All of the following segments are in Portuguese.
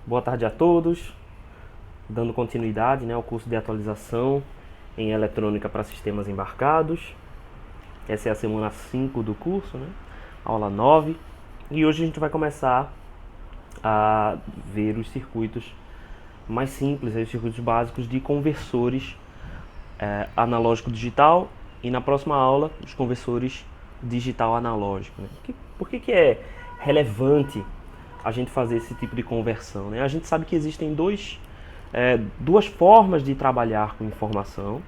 Boa tarde a todos, dando continuidade, ao curso de atualização em eletrônica para sistemas embarcados. Essa é a semana 5 do curso, aula 9. E hoje a gente vai começar a ver os circuitos mais simples, os circuitos básicos de conversores analógico-digital, e na próxima aula os conversores digital-analógico. Por que é relevante a gente fazer esse tipo de conversão? A gente sabe que existem duas formas de trabalhar com informação,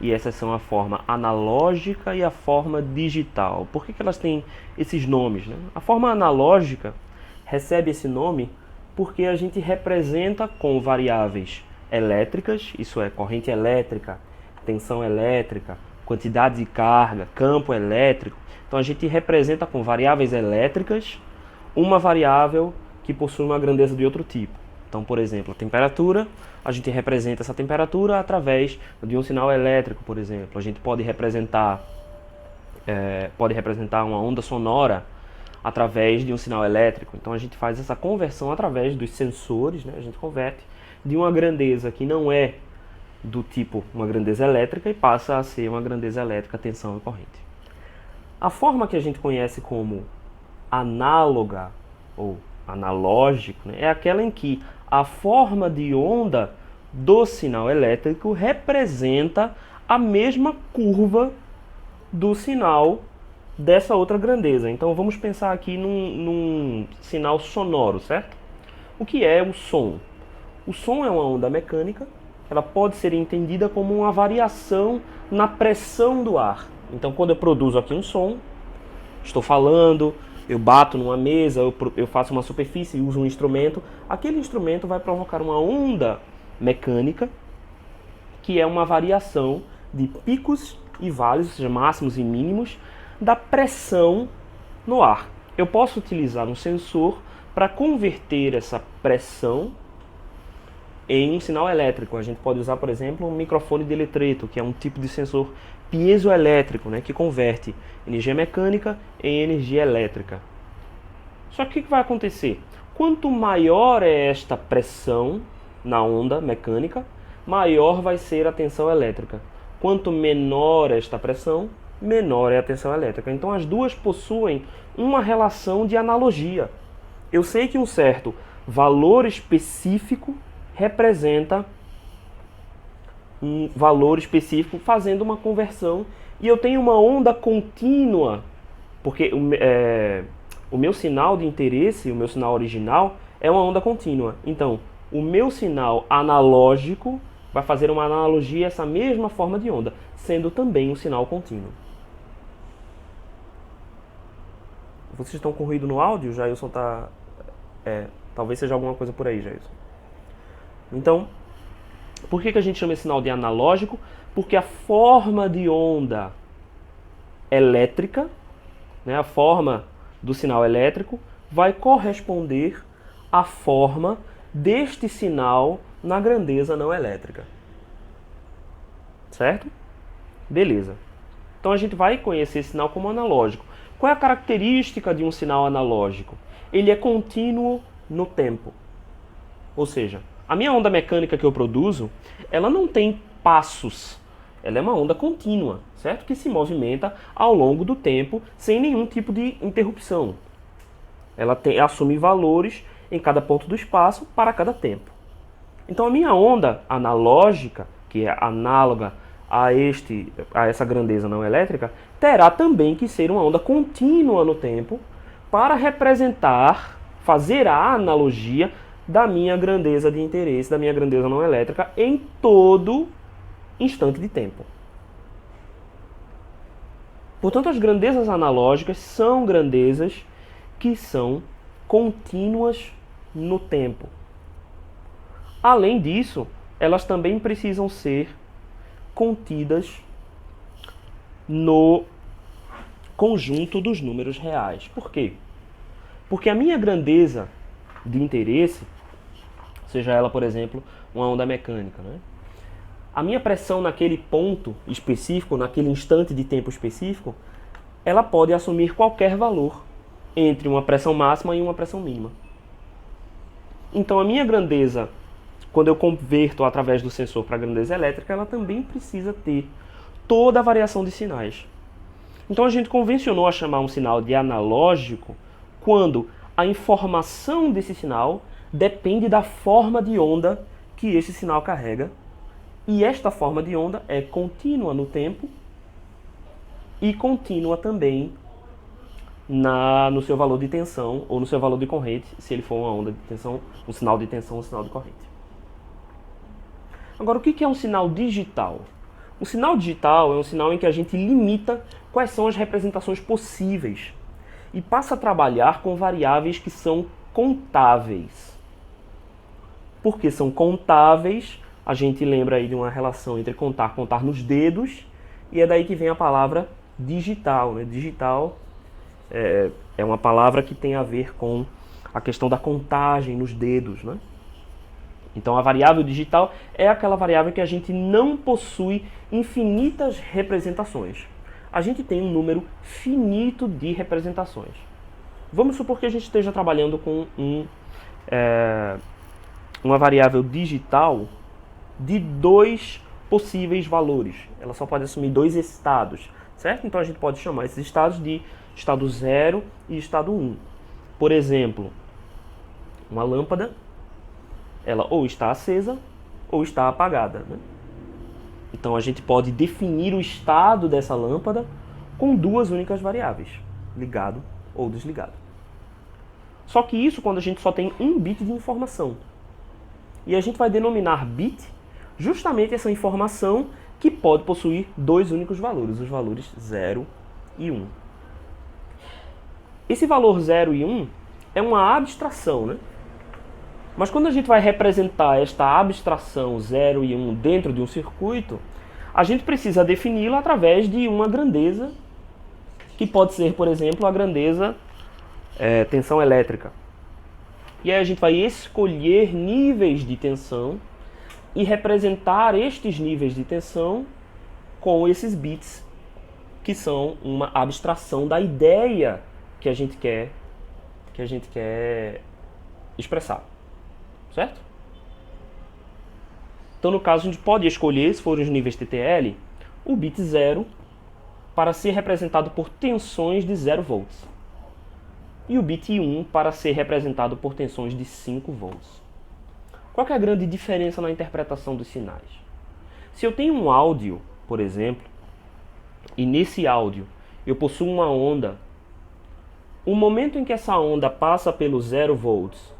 e essas são a forma analógica e a forma digital. Por que elas têm esses nomes? A forma analógica recebe esse nome porque a gente representa com variáveis elétricas, isso é, corrente elétrica, tensão elétrica, quantidade de carga, campo elétrico. Então a gente representa com variáveis elétricas uma variável que possui uma grandeza de outro tipo. Então, por exemplo, a temperatura, a gente representa essa temperatura através de um sinal elétrico, por exemplo. A gente pode representar uma onda sonora através de um sinal elétrico. Então a gente faz essa conversão através dos sensores, a gente converte de uma grandeza que não é do tipo uma grandeza elétrica e passa a ser uma grandeza elétrica, tensão e corrente. A forma que a gente conhece como análoga ou analógico é aquela em que a forma de onda do sinal elétrico representa a mesma curva do sinal dessa outra grandeza. Então vamos pensar aqui num sinal sonoro, certo? O que é o som? O som é uma onda mecânica. Ela pode ser entendida como uma variação na pressão do ar. Então, quando eu produzo aqui um som, estou falando, eu bato numa mesa, eu faço uma superfície e uso um instrumento, aquele instrumento vai provocar uma onda mecânica, que é uma variação de picos e vales, ou seja, máximos e mínimos, da pressão no ar. Eu posso utilizar um sensor para converter essa pressão em um sinal elétrico. A gente pode usar, por exemplo, um microfone de eletreto, que é um tipo de sensor piezoelétrico, que converte energia mecânica em energia elétrica. Só que o que vai acontecer? Quanto maior é esta pressão na onda mecânica, maior vai ser a tensão elétrica. Quanto menor é esta pressão, menor é a tensão elétrica. Então as duas possuem uma relação de analogia. Eu sei que um certo valor específico representa um valor específico fazendo uma conversão, e eu tenho uma onda contínua, porque o meu sinal de interesse, o meu sinal original, é uma onda contínua. Então, o meu sinal analógico vai fazer uma analogia a essa mesma forma de onda, sendo também um sinal contínuo. Vocês estão com ruído no áudio? Jailson está... talvez seja alguma coisa por aí, Jailson. Então, por que a gente chama esse sinal de analógico? Porque a forma de onda elétrica, a forma do sinal elétrico, vai corresponder à forma deste sinal na grandeza não elétrica. Certo? Beleza. Então a gente vai conhecer esse sinal como analógico. Qual é a característica de um sinal analógico? Ele é contínuo no tempo. Ou seja, a minha onda mecânica que eu produzo, ela não tem passos. Ela é uma onda contínua, certo? Que se movimenta ao longo do tempo sem nenhum tipo de interrupção. Ela assume valores em cada ponto do espaço para cada tempo. Então a minha onda analógica, que é análoga a essa grandeza não elétrica, terá também que ser uma onda contínua no tempo para fazer a analogia da minha grandeza de interesse, da minha grandeza não elétrica, em todo instante de tempo. Portanto, as grandezas analógicas são grandezas que são contínuas no tempo. Além disso, elas também precisam ser contidas no conjunto dos números reais. Por quê? Porque a minha grandeza de interesse, seja ela, por exemplo, uma onda mecânica, a minha pressão naquele ponto específico, naquele instante de tempo específico, ela pode assumir qualquer valor entre uma pressão máxima e uma pressão mínima. Então a minha grandeza, quando eu converto através do sensor para a grandeza elétrica, ela também precisa ter toda a variação de sinais. Então a gente convencionou a chamar um sinal de analógico quando a informação desse sinal depende da forma de onda que esse sinal carrega. E esta forma de onda é contínua no tempo e contínua também no seu valor de tensão ou no seu valor de corrente, se ele for uma onda de tensão, um sinal de tensão, um sinal de corrente. Agora, o que é um sinal digital? Um sinal digital é um sinal em que a gente limita quais são as representações possíveis e passa a trabalhar com variáveis que são contáveis. Porque são contáveis, a gente lembra aí de uma relação entre contar nos dedos, e é daí que vem a palavra digital, né? Digital é uma palavra que tem a ver com a questão da contagem nos dedos, né? Então a variável digital é aquela variável que a gente não possui infinitas representações. A gente tem um número finito de representações. Vamos supor que a gente esteja trabalhando com uma variável digital de 2 possíveis valores. Ela só pode assumir 2 estados, certo? Então a gente pode chamar esses estados de estado 0 e estado 1. Por exemplo, uma lâmpada, ela ou está acesa ou está apagada, né? Então a gente pode definir o estado dessa lâmpada com 2 únicas variáveis, ligado ou desligado. Só que isso quando a gente só tem um bit de informação. E a gente vai denominar bit justamente essa informação que pode possuir 2 únicos valores, os valores 0 e 1. Esse valor 0 e 1 é uma abstração, né? Mas quando a gente vai representar esta abstração 0 e 1 dentro de um circuito, a gente precisa defini-la através de uma grandeza, que pode ser, por exemplo, a grandeza tensão elétrica. E aí a gente vai escolher níveis de tensão e representar estes níveis de tensão com esses bits, que são uma abstração da ideia que a gente quer expressar. Certo? Então, no caso, a gente pode escolher, se forem os níveis TTL, o bit 0 para ser representado por tensões de 0 volts. E o bit 1 para ser representado por tensões de 5 volts. Qual que é a grande diferença na interpretação dos sinais? Se eu tenho um áudio, por exemplo, e nesse áudio eu possuo uma onda, o momento em que essa onda passa pelo 0 volts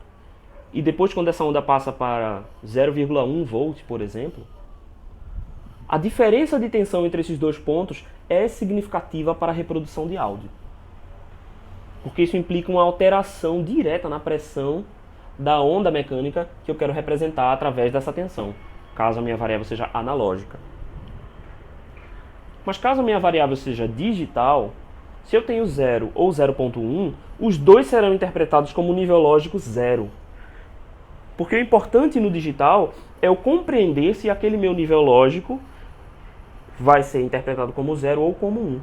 e depois quando essa onda passa para 0,1 volt, por exemplo, a diferença de tensão entre esses 2 pontos é significativa para a reprodução de áudio. Porque isso implica uma alteração direta na pressão da onda mecânica que eu quero representar através dessa tensão, caso a minha variável seja analógica. Mas caso a minha variável seja digital, se eu tenho 0 ou 0.1, os dois serão interpretados como nível lógico 0. Porque o importante no digital é eu compreender se aquele meu nível lógico vai ser interpretado como 0 ou como 1.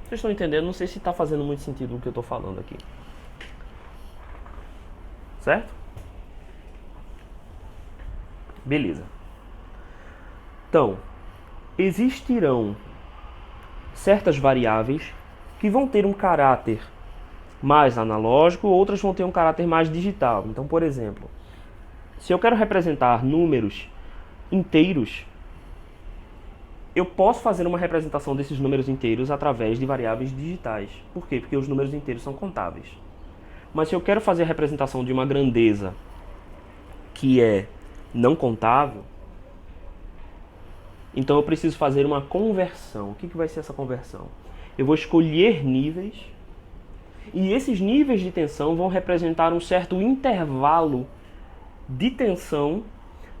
Vocês estão entendendo? Não sei se está fazendo muito sentido o que eu estou falando aqui. Certo? Beleza. Então, existirão certas variáveis que vão ter um caráter mais analógico, outras vão ter um caráter mais digital. Então, por exemplo, se eu quero representar números inteiros, eu posso fazer uma representação desses números inteiros através de variáveis digitais. Por quê? Porque os números inteiros são contáveis. Mas se eu quero fazer a representação de uma grandeza que é não contável, então eu preciso fazer uma conversão. O que vai ser essa conversão? Eu vou escolher níveis, e esses níveis de tensão vão representar um certo intervalo de tensão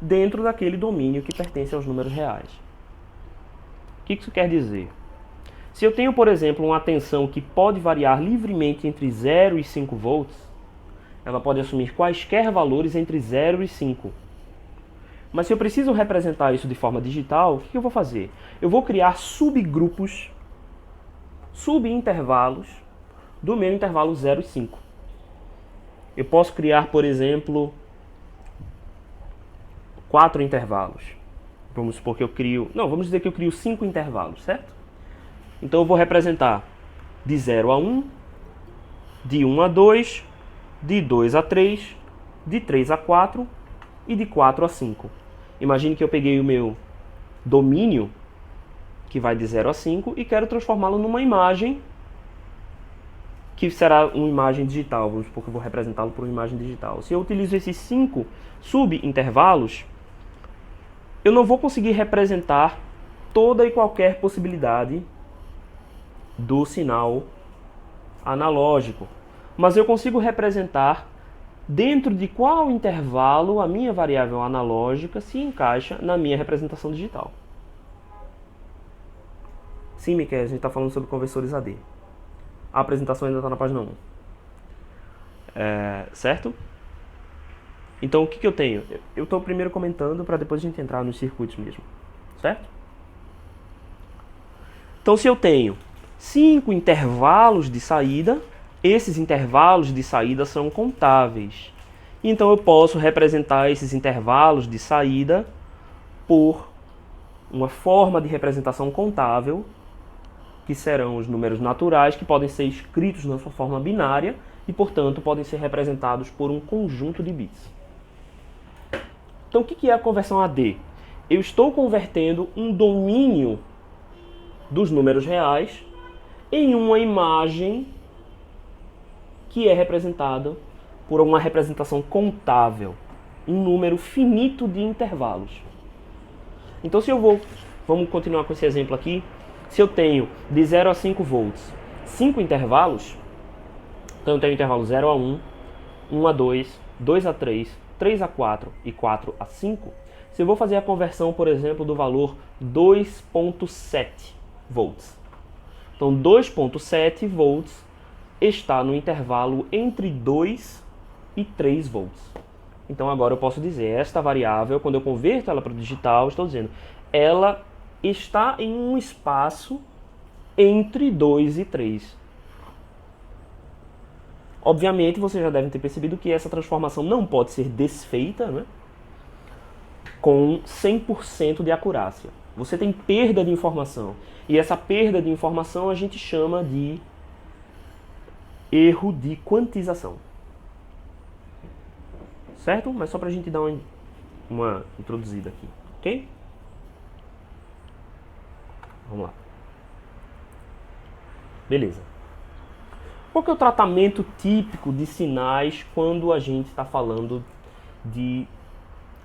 dentro daquele domínio que pertence aos números reais. O que isso quer dizer? Se eu tenho, por exemplo, uma tensão que pode variar livremente entre 0 e 5 volts, ela pode assumir quaisquer valores entre 0 e 5. Mas se eu preciso representar isso de forma digital, o que eu vou fazer? Eu vou criar subgrupos, subintervalos do meu intervalo 0 e 5. Eu posso criar, por exemplo, 4 intervalos. Vamos supor que eu crio... Não, vamos dizer que eu crio 5 intervalos, certo? Então eu vou representar de 0 a 1, de 1 a 2, de 2 a 3, de 3 a 4 e de 4 a 5. Imagine que eu peguei o meu domínio, que vai de 0 a 5, e quero transformá-lo numa imagem, que será uma imagem digital. Vamos supor que eu vou representá-lo por uma imagem digital. Se eu utilizo esses 5 subintervalos, eu não vou conseguir representar toda e qualquer possibilidade do sinal analógico, mas eu consigo representar dentro de qual intervalo a minha variável analógica se encaixa na minha representação digital. Sim, Miquel, a gente está falando sobre conversores AD. A apresentação ainda está na página 1. Certo? Então, o que eu tenho? Eu estou primeiro comentando para depois a gente entrar nos circuitos mesmo. Certo? Então, se eu tenho 5 intervalos de saída, esses intervalos de saída são contáveis. Então, eu posso representar esses intervalos de saída por uma forma de representação contável, que serão os números naturais, que podem ser escritos na sua forma binária e, portanto, podem ser representados por um conjunto de bits. Então, o que é a conversão AD? Eu estou convertendo um domínio dos números reais em uma imagem que é representada por uma representação contável, um número finito de intervalos. Então, se eu vamos continuar com esse exemplo aqui. Se eu tenho de 0 a 5 volts 5 intervalos, então eu tenho intervalo 0 a 1, 1 a 2, 2 a 3, 3 a 4 e 4 a 5, se eu vou fazer a conversão, por exemplo, do valor 2.7 volts. Então 2.7 volts está no intervalo entre 2 e 3 volts. Então agora eu posso dizer, esta variável, quando eu converto ela para o digital, estou dizendo, ela está em um espaço entre 2 e 3. Obviamente, vocês já devem ter percebido que essa transformação não pode ser desfeita, né, com 100% de acurácia. Você tem perda de informação. E essa perda de informação a gente chama de erro de quantização. Certo? Mas só para a gente dar uma introduzida aqui, ok? Vamos lá. Beleza. Qual que é o tratamento típico de sinais quando a gente está falando de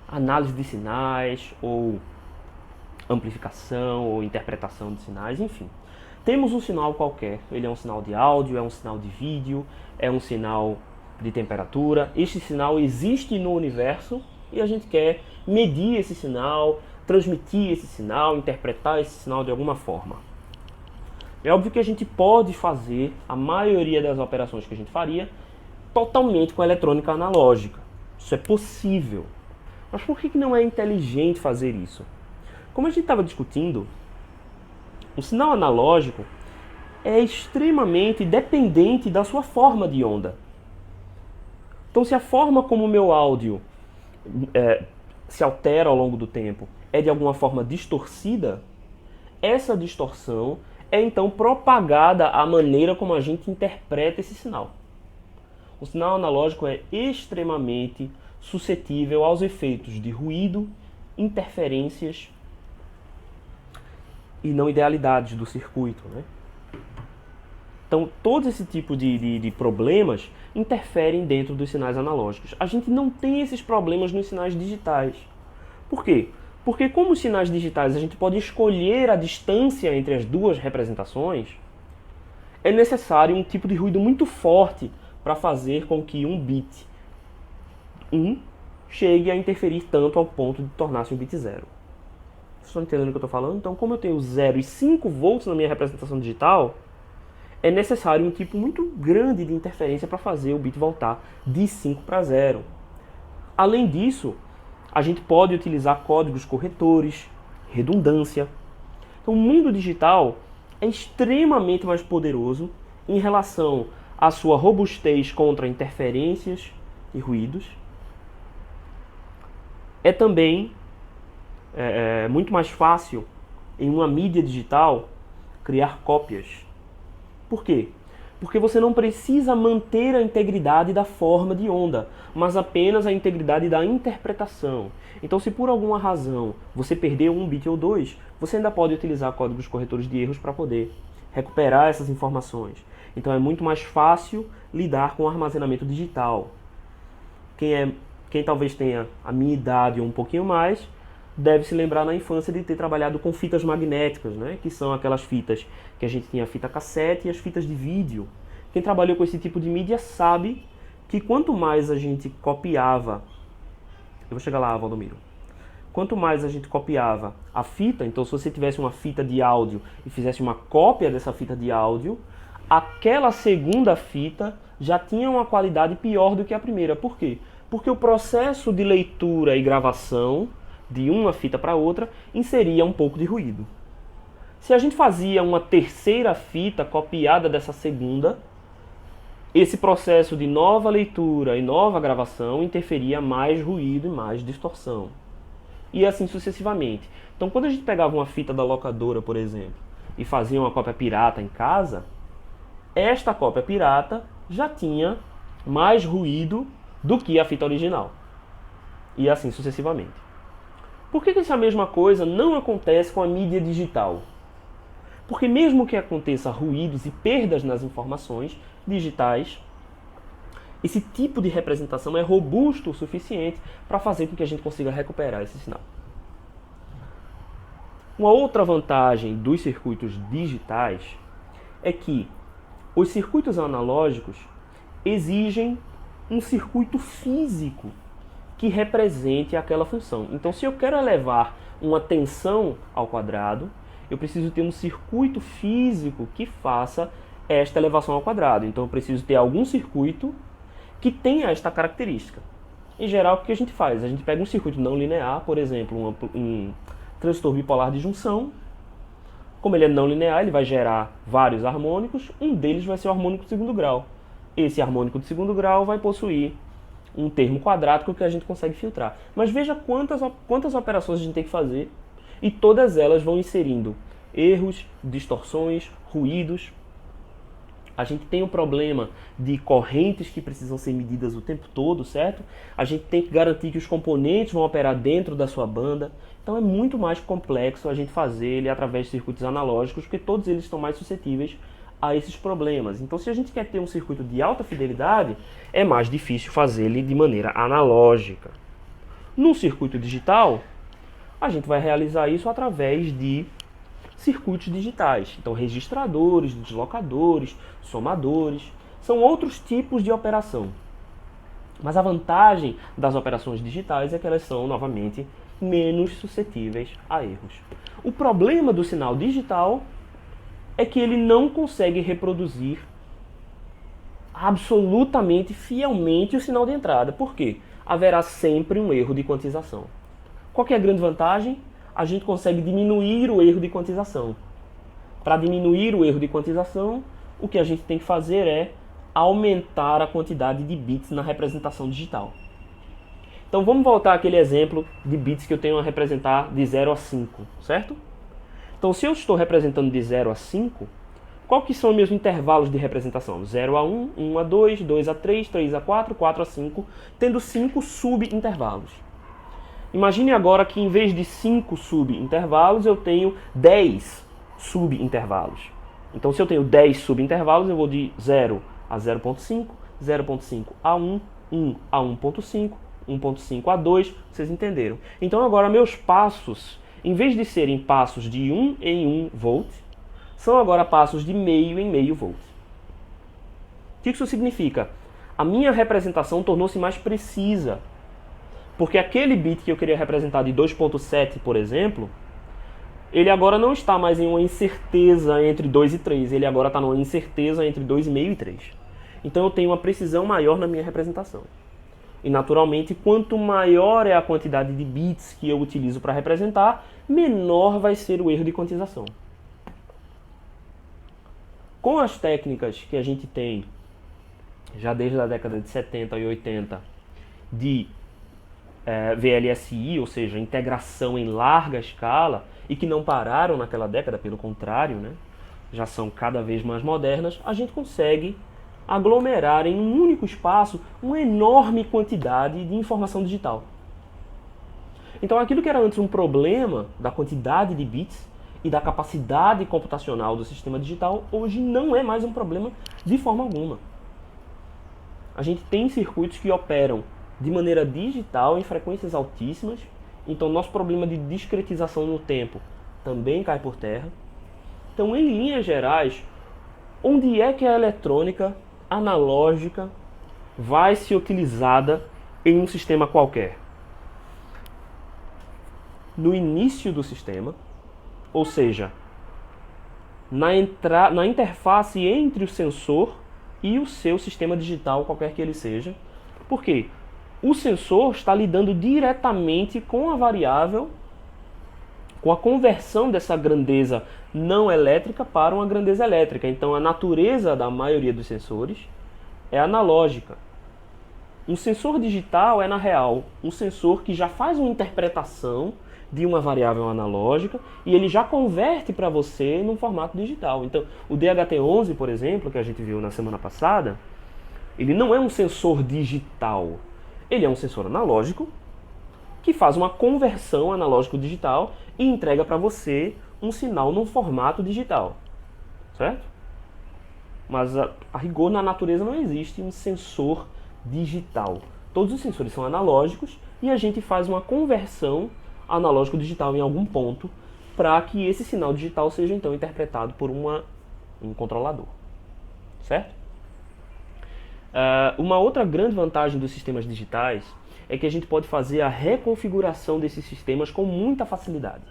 análise de sinais, ou amplificação, ou interpretação de sinais, enfim. Temos um sinal qualquer, ele é um sinal de áudio, é um sinal de vídeo, é um sinal de temperatura. Este sinal existe no universo e a gente quer medir esse sinal, transmitir esse sinal, interpretar esse sinal de alguma forma. É óbvio que a gente pode fazer a maioria das operações que a gente faria totalmente com a eletrônica analógica. Isso é possível. Mas por que não é inteligente fazer isso? Como a gente estava discutindo, o sinal analógico é extremamente dependente da sua forma de onda. Então, se a forma como o meu áudio se altera ao longo do tempo é de alguma forma distorcida, essa distorção é então propagada à maneira como a gente interpreta esse sinal. O sinal analógico é extremamente suscetível aos efeitos de ruído, interferências e não idealidades do circuito, né? Então, todo esse tipo de problemas interferem dentro dos sinais analógicos. A gente não tem esses problemas nos sinais digitais. Por quê? Porque como os sinais digitais a gente pode escolher a distância entre as duas representações, é necessário um tipo de ruído muito forte para fazer com que um bit 1 chegue a interferir tanto ao ponto de tornar-se um bit 0. Vocês estão entendendo o que eu estou falando? Então, como eu tenho 0 e 5 volts na minha representação digital, é necessário um tipo muito grande de interferência para fazer o bit voltar de 5 para 0. Além disso, a gente pode utilizar códigos corretores, redundância. Então, o mundo digital é extremamente mais poderoso em relação à sua robustez contra interferências e ruídos. É também muito mais fácil, em uma mídia digital, criar cópias. Por quê? Porque você não precisa manter a integridade da forma de onda, mas apenas a integridade da interpretação. Então, se por alguma razão você perdeu um bit ou dois, você ainda pode utilizar códigos corretores de erros para poder recuperar essas informações. Então, é muito mais fácil lidar com o armazenamento digital. Quem talvez tenha a minha idade ou um pouquinho mais, deve se lembrar na infância de ter trabalhado com fitas magnéticas, né? Que são aquelas fitas que a gente tinha a fita cassete e as fitas de vídeo. Quem trabalhou com esse tipo de mídia sabe que quanto mais a gente copiava, eu vou chegar lá, Valdomiro, quanto mais a gente copiava a fita, então se você tivesse uma fita de áudio e fizesse uma cópia dessa fita de áudio, aquela segunda fita já tinha uma qualidade pior do que a primeira. Por quê? Porque o processo de leitura e gravação de uma fita para outra inseria um pouco de ruído. Se a gente fazia uma terceira fita copiada dessa segunda, esse processo de nova leitura e nova gravação interferia mais ruído e mais distorção. E assim sucessivamente. Então, quando a gente pegava uma fita da locadora, por exemplo, e fazia uma cópia pirata em casa, esta cópia pirata já tinha mais ruído do que a fita original. E assim sucessivamente. Por que essa mesma coisa não acontece com a mídia digital? Porque mesmo que aconteça ruídos e perdas nas informações digitais, esse tipo de representação é robusto o suficiente para fazer com que a gente consiga recuperar esse sinal. Uma outra vantagem dos circuitos digitais é que os circuitos analógicos exigem um circuito físico que represente aquela função. Então, se eu quero elevar uma tensão ao quadrado, eu preciso ter um circuito físico que faça esta elevação ao quadrado. Então, eu preciso ter algum circuito que tenha esta característica. Em geral, o que a gente faz? A gente pega um circuito não linear, por exemplo, um transistor bipolar de junção. Como ele é não linear, ele vai gerar vários harmônicos. Um deles vai ser o harmônico de segundo grau. Esse harmônico de segundo grau vai possuir um termo quadrático que a gente consegue filtrar. Mas veja quantas operações a gente tem que fazer, e todas elas vão inserindo erros, distorções, ruídos. A gente tem um problema de correntes que precisam ser medidas o tempo todo, certo? A gente tem que garantir que os componentes vão operar dentro da sua banda. Então é muito mais complexo a gente fazer ele através de circuitos analógicos, porque todos eles estão mais suscetíveis a esses problemas. Então, se a gente quer ter um circuito de alta fidelidade, é mais difícil fazer ele de maneira analógica. No circuito digital, a gente vai realizar isso através de circuitos digitais. Então, registradores, deslocadores, somadores, são outros tipos de operação. Mas a vantagem das operações digitais é que elas são, novamente, menos suscetíveis a erros. O problema do sinal digital é que ele não consegue reproduzir absolutamente, fielmente o sinal de entrada. Por quê? Haverá sempre um erro de quantização. Qual que é a grande vantagem? A gente consegue diminuir o erro de quantização. Para diminuir o erro de quantização, o que a gente tem que fazer é aumentar a quantidade de bits na representação digital. Então vamos voltar àquele exemplo de bits que eu tenho a representar de 0 a 5, certo? Então, se eu estou representando de 0 a 5, qual que são os meus intervalos de representação? 0 a 1, 1 a 2, 2 a 3, 3 a 4, 4 a 5, tendo 5 subintervalos. Imagine agora que em vez de 5 subintervalos, eu tenho 10 subintervalos. Então, se eu tenho 10 subintervalos, eu vou de 0 a 0.5, 0.5 a 1, 1 a 1.5, 1.5 a 2, vocês entenderam. Então, agora meus passos, em vez de serem passos de 1 em 1 volt, são agora passos de meio em meio volt. O que isso significa? A minha representação tornou-se mais precisa. Porque aquele bit que eu queria representar de 2.7, por exemplo, ele agora não está mais em uma incerteza entre 2 e 3. Ele agora está numa incerteza entre 2,5 e 3. Então eu tenho uma precisão maior na minha representação. E, naturalmente, quanto maior é a quantidade de bits que eu utilizo para representar, menor vai ser o erro de quantização. Com as técnicas que a gente tem, já desde a década de 70 e 80, de VLSI, ou seja, integração em larga escala, e que não pararam naquela década, pelo contrário, né, já são cada vez mais modernas, a gente consegue aglomerar em um único espaço uma enorme quantidade de informação digital. Então aquilo que era antes um problema da quantidade de bits e da capacidade computacional do sistema digital, hoje não é mais um problema de forma alguma. A gente tem circuitos que operam de maneira digital em frequências altíssimas, então nosso problema de discretização no tempo também cai por terra. Então, em linhas gerais, onde é que a eletrônica analógica vai ser utilizada em um sistema qualquer? No início do sistema, ou seja, na interface entre o sensor e o seu sistema digital, qualquer que ele seja. Por quê? O sensor está lidando diretamente com a variável, com a conversão dessa grandeza não elétrica para uma grandeza elétrica. Então, a natureza da maioria dos sensores é analógica. Um sensor digital é, na real, um sensor que já faz uma interpretação de uma variável analógica e ele já converte para você num formato digital. Então, o DHT-11, por exemplo, que a gente viu na semana passada, ele não é um sensor digital. Ele é um sensor analógico que faz uma conversão analógico-digital e entrega para você um sinal num formato digital. Certo? Mas a rigor, na natureza, não existe um sensor digital. Todos os sensores são analógicos e a gente faz uma conversão analógico-digital em algum ponto para que esse sinal digital seja então interpretado por um controlador. Certo? Uma outra grande vantagem dos sistemas digitais é que a gente pode fazer a reconfiguração desses sistemas com muita facilidade.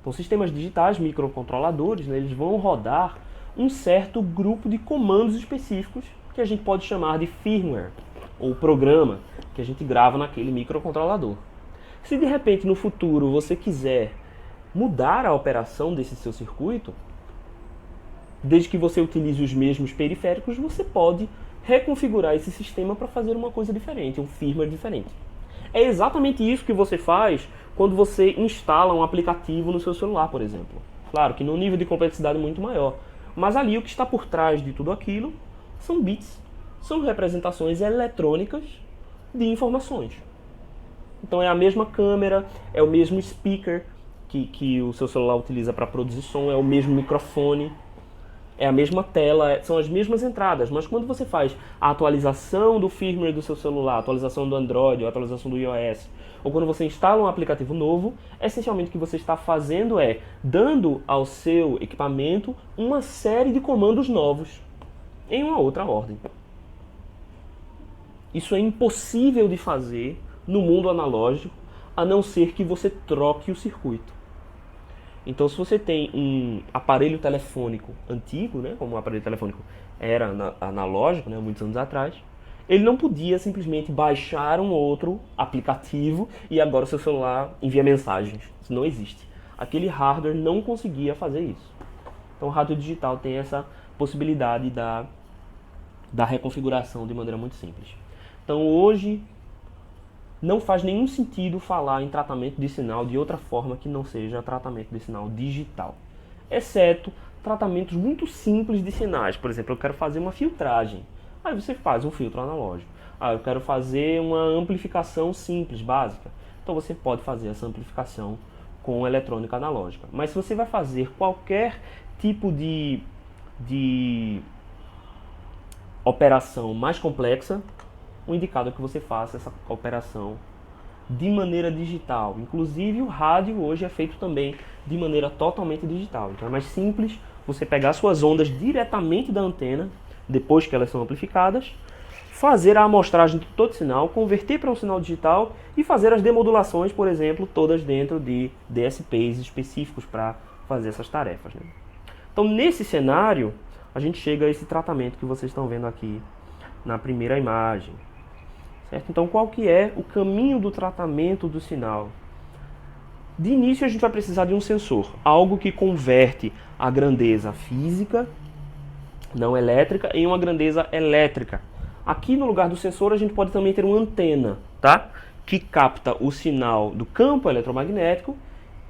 Então, sistemas digitais, microcontroladores, né, eles vão rodar um certo grupo de comandos específicos que a gente pode chamar de firmware, ou programa, que a gente grava naquele microcontrolador. Se de repente no futuro você quiser mudar a operação desse seu circuito, desde que você utilize os mesmos periféricos, você pode reconfigurar esse sistema para fazer uma coisa diferente, um firmware diferente. É exatamente isso que você faz quando você instala um aplicativo no seu celular, por exemplo. Claro que num nível de complexidade muito maior, mas ali o que está por trás de tudo aquilo são bits, são representações eletrônicas de informações. Então é a mesma câmera, é o mesmo speaker que o seu celular utiliza para produzir som, é o mesmo microfone, é a mesma tela, são as mesmas entradas, mas quando você faz a atualização do firmware do seu celular, a atualização do Android, a atualização do iOS, ou quando você instala um aplicativo novo, essencialmente o que você está fazendo é dando ao seu equipamento uma série de comandos novos em uma outra ordem. Isso é impossível de fazer no mundo analógico, a não ser que você troque o circuito. Então, se você tem um aparelho telefônico antigo, né, como o aparelho telefônico era analógico, né, muitos anos atrás, ele não podia simplesmente baixar um outro aplicativo e agora o seu celular envia mensagens. Isso não existe. Aquele hardware não conseguia fazer isso. Então, o rádio digital tem essa possibilidade da reconfiguração de maneira muito simples. Então, hoje, não faz nenhum sentido falar em tratamento de sinal de outra forma que não seja tratamento de sinal digital. Exceto tratamentos muito simples de sinais. Por exemplo, eu quero fazer uma filtragem. Aí você faz um filtro analógico. Eu quero fazer uma amplificação simples, básica. Então você pode fazer essa amplificação com eletrônica analógica. Mas se você vai fazer qualquer tipo de operação mais complexa, o indicado é que você faça essa operação de maneira digital. Inclusive o rádio hoje é feito também de maneira totalmente digital. Então é mais simples você pegar suas ondas diretamente da antena, depois que elas são amplificadas, fazer a amostragem de todo sinal, converter para um sinal digital e fazer as demodulações, por exemplo, todas dentro de DSPs específicos para fazer essas tarefas, né? Então nesse cenário, a gente chega a esse tratamento que vocês estão vendo aqui na primeira imagem. Certo? Então, qual que é o caminho do tratamento do sinal? De início, a gente vai precisar de um sensor, algo que converte a grandeza física, não elétrica, em uma grandeza elétrica, Aqui no lugar do sensor a gente pode também ter uma antena, tá? Que capta o sinal do campo eletromagnético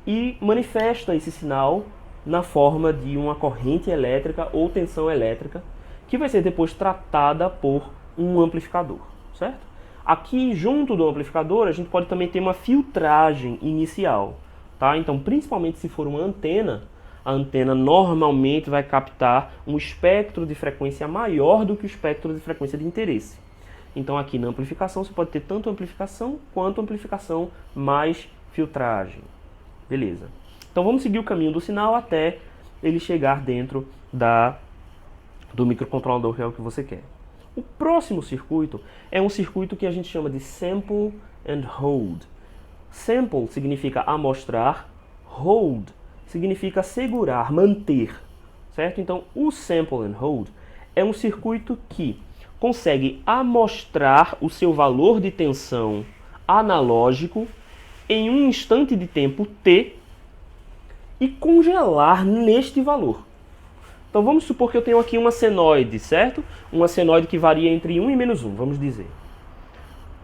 e manifesta esse sinal na forma de uma corrente elétrica ou tensão elétrica, que vai ser depois tratada por um amplificador, certo? Aqui junto do amplificador a gente pode também ter uma filtragem inicial, tá? Então, principalmente se for uma antena, a antena normalmente vai captar um espectro de frequência maior do que o espectro de frequência de interesse. Então aqui na amplificação você pode ter tanto amplificação quanto amplificação mais filtragem. Beleza. Então vamos seguir o caminho do sinal até ele chegar dentro do microcontrolador, que é o que você quer. O próximo circuito é um circuito que a gente chama de sample and hold. Sample significa amostrar, hold significa segurar, manter, certo? Então, o sample and hold é um circuito que consegue amostrar o seu valor de tensão analógico em um instante de tempo t e congelar neste valor. Então, vamos supor que eu tenho aqui uma senoide, certo? Uma senoide que varia entre 1 e menos 1, vamos dizer.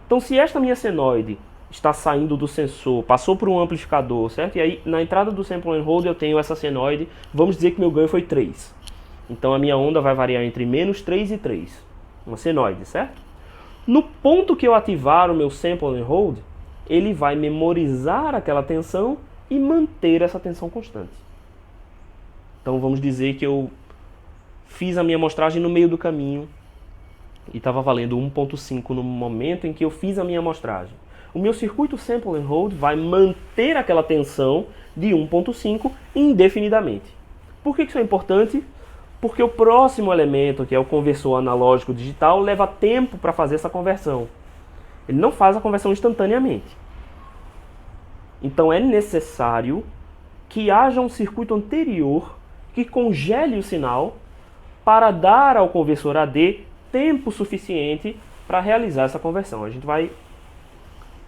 Então, se esta minha senoide está saindo do sensor, passou por um amplificador, certo? E aí, na entrada do sample and hold, eu tenho essa senoide, vamos dizer que meu ganho foi 3. Então, a minha onda vai variar entre menos 3 e 3. Uma senoide, certo? No ponto que eu ativar o meu sample and hold, ele vai memorizar aquela tensão e manter essa tensão constante. Então, vamos dizer que eu fiz a minha amostragem no meio do caminho e estava valendo 1.5 no momento em que eu fiz a minha amostragem. O meu circuito sample and hold vai manter aquela tensão de 1.5 indefinidamente. Por que isso é importante? Porque o próximo elemento, que é o conversor analógico digital, leva tempo para fazer essa conversão. Ele não faz a conversão instantaneamente. Então é necessário que haja um circuito anterior que congele o sinal para dar ao conversor AD tempo suficiente para realizar essa conversão. A gente vai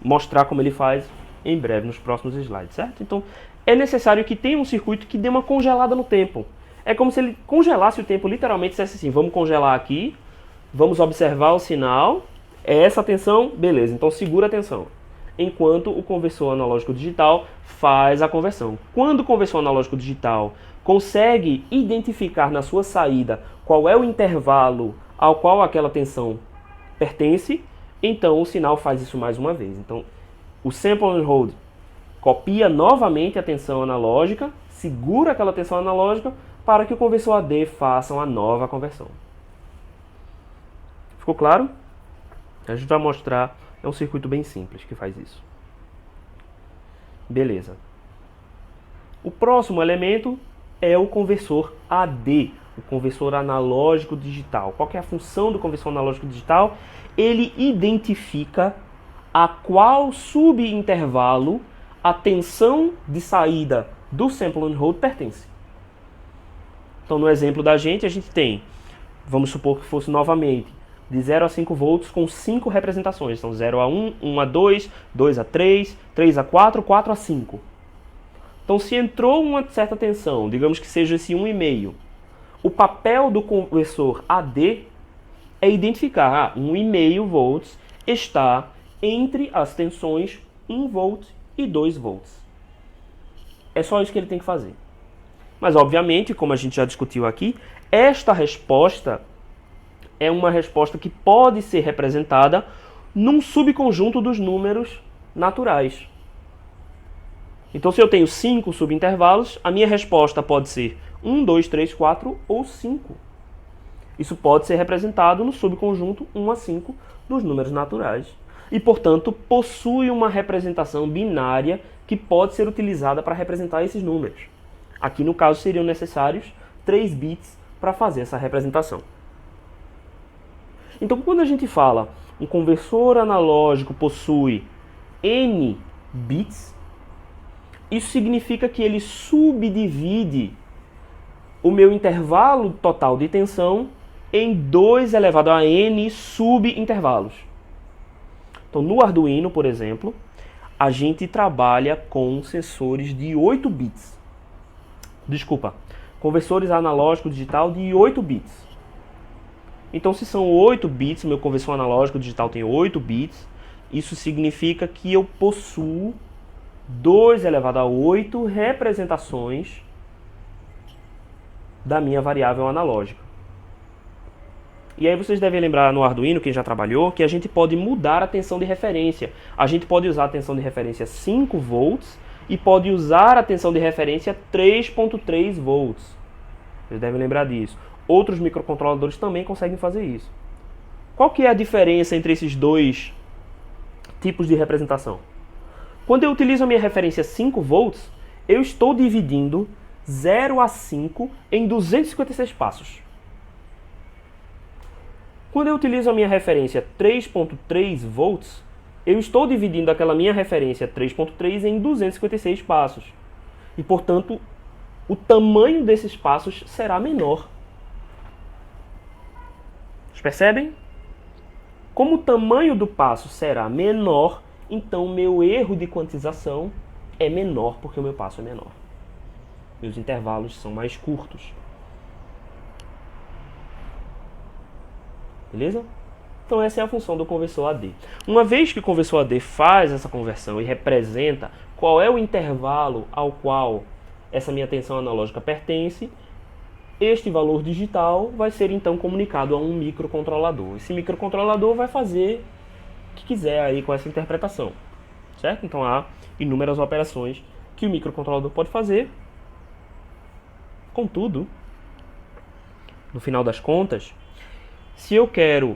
mostrar como ele faz em breve nos próximos slides, certo? Então, é necessário que tenha um circuito que dê uma congelada no tempo. É como se ele congelasse o tempo, literalmente, dissesse assim, vamos congelar aqui, vamos observar o sinal, é essa tensão, beleza, então segura a tensão. Enquanto o conversor analógico digital faz a conversão. Quando o conversor analógico digital consegue identificar na sua saída qual é o intervalo ao qual aquela tensão pertence, então o sinal faz isso mais uma vez. Então, o sample and hold copia novamente a tensão analógica, segura aquela tensão analógica para que o conversor AD faça uma nova conversão. Ficou claro? A gente vai mostrar, é um circuito bem simples que faz isso. Beleza. O próximo elemento é o conversor AD, o conversor analógico digital. Qual que é a função do conversor analógico digital? Ele identifica a qual subintervalo a tensão de saída do sample and hold pertence. Então, no exemplo da gente, a gente tem, vamos supor que fosse novamente, de 0 a 5 volts com 5 representações. Então, 0 a 1, 1 a 2, 2 a 3, 3 a 4, 4 a 5. Então, se entrou uma certa tensão, digamos que seja esse 1,5, o papel do conversor AD é identificar 1,5 volts está entre as tensões 1 volt e 2 volts. É só isso que ele tem que fazer. Mas, obviamente, como a gente já discutiu aqui, esta resposta é uma resposta que pode ser representada num subconjunto dos números naturais. Então, se eu tenho 5 subintervalos, a minha resposta pode ser 1, 2, 3, 4 ou 5. Isso pode ser representado no subconjunto 1 a 5 dos números naturais. E, portanto, possui uma representação binária que pode ser utilizada para representar esses números. Aqui, no caso, seriam necessários 3 bits para fazer essa representação. Então, quando a gente fala um conversor analógico possui N bits, isso significa que ele subdivide o meu intervalo total de tensão em 2 elevado a n subintervalos. Então, no Arduino, por exemplo, a gente trabalha com sensores de 8 bits. Desculpa, conversores analógico digital de 8 bits. Então, se são 8 bits, meu conversor analógico digital tem 8 bits, isso significa que eu possuo 2 elevado a 8 representações da minha variável analógica. E aí vocês devem lembrar no Arduino, quem já trabalhou, que a gente pode mudar a tensão de referência. A gente pode usar a tensão de referência 5 volts e pode usar a tensão de referência 3.3 volts. Vocês devem lembrar disso. Outros microcontroladores também conseguem fazer isso. Qual que é a diferença entre esses dois tipos de representação? Quando eu utilizo a minha referência 5 volts, eu estou dividindo 0 a 5 em 256 passos. Quando eu utilizo a minha referência 3.3 volts, eu estou dividindo aquela minha referência 3.3 em 256 passos. E, portanto, o tamanho desses passos será menor. Vocês percebem? Como o tamanho do passo será menor, então meu erro de quantização é menor, porque o meu passo é menor. Meus intervalos são mais curtos. Beleza? Então essa é a função do conversor AD. Uma vez que o conversor AD faz essa conversão e representa qual é o intervalo ao qual essa minha tensão analógica pertence, este valor digital vai ser então comunicado a um microcontrolador. Esse microcontrolador vai fazer o que quiser aí com essa interpretação, certo? Então há inúmeras operações que o microcontrolador pode fazer. Contudo, no final das contas, se eu quero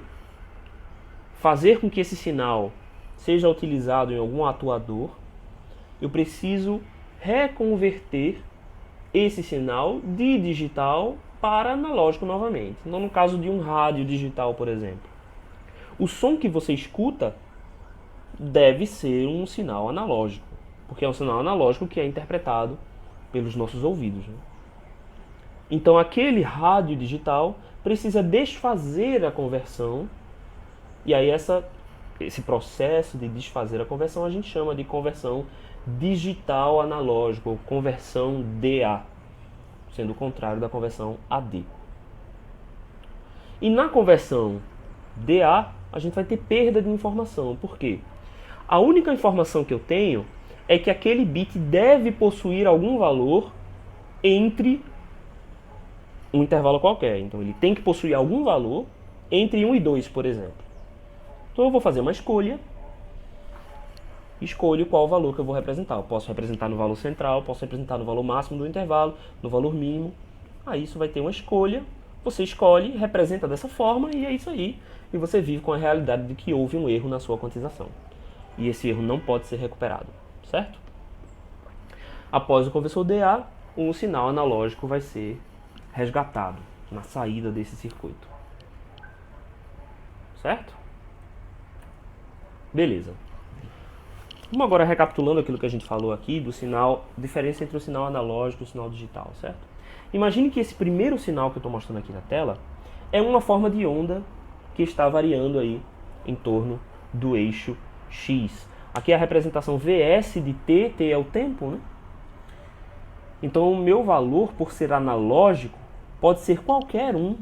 fazer com que esse sinal seja utilizado em algum atuador, eu preciso reconverter esse sinal de digital para analógico novamente. Então, no caso de um rádio digital, por exemplo, o som que você escuta deve ser um sinal analógico, porque é um sinal analógico que é interpretado pelos nossos ouvidos, né? Então, aquele rádio digital precisa desfazer a conversão, e aí esse processo de desfazer a conversão a gente chama de conversão digital analógico, ou conversão DA, sendo o contrário da conversão AD. E na conversão DA, a gente vai ter perda de informação. Por quê? A única informação que eu tenho é que aquele bit deve possuir algum valor entre um intervalo qualquer. Então ele tem que possuir algum valor entre 1 e 2, por exemplo. Então eu vou fazer uma escolha. Escolho qual valor que eu vou representar. Eu posso representar no valor central, posso representar no valor máximo do intervalo, no valor mínimo. Aí isso vai ter uma escolha. Você escolhe, representa dessa forma e é isso aí. E você vive com a realidade de que houve um erro na sua quantização. E esse erro não pode ser recuperado, certo? Após o conversor DA, um sinal analógico vai ser resgatado na saída desse circuito. Certo? Beleza. Vamos agora recapitulando aquilo que a gente falou aqui do sinal, diferença entre o sinal analógico e o sinal digital, certo? Imagine que esse primeiro sinal que eu estou mostrando aqui na tela é uma forma de onda que está variando aí em torno do eixo X. Aqui é a representação Vs de t, t é o tempo, né? Então o meu valor, por ser analógico, pode ser qualquer um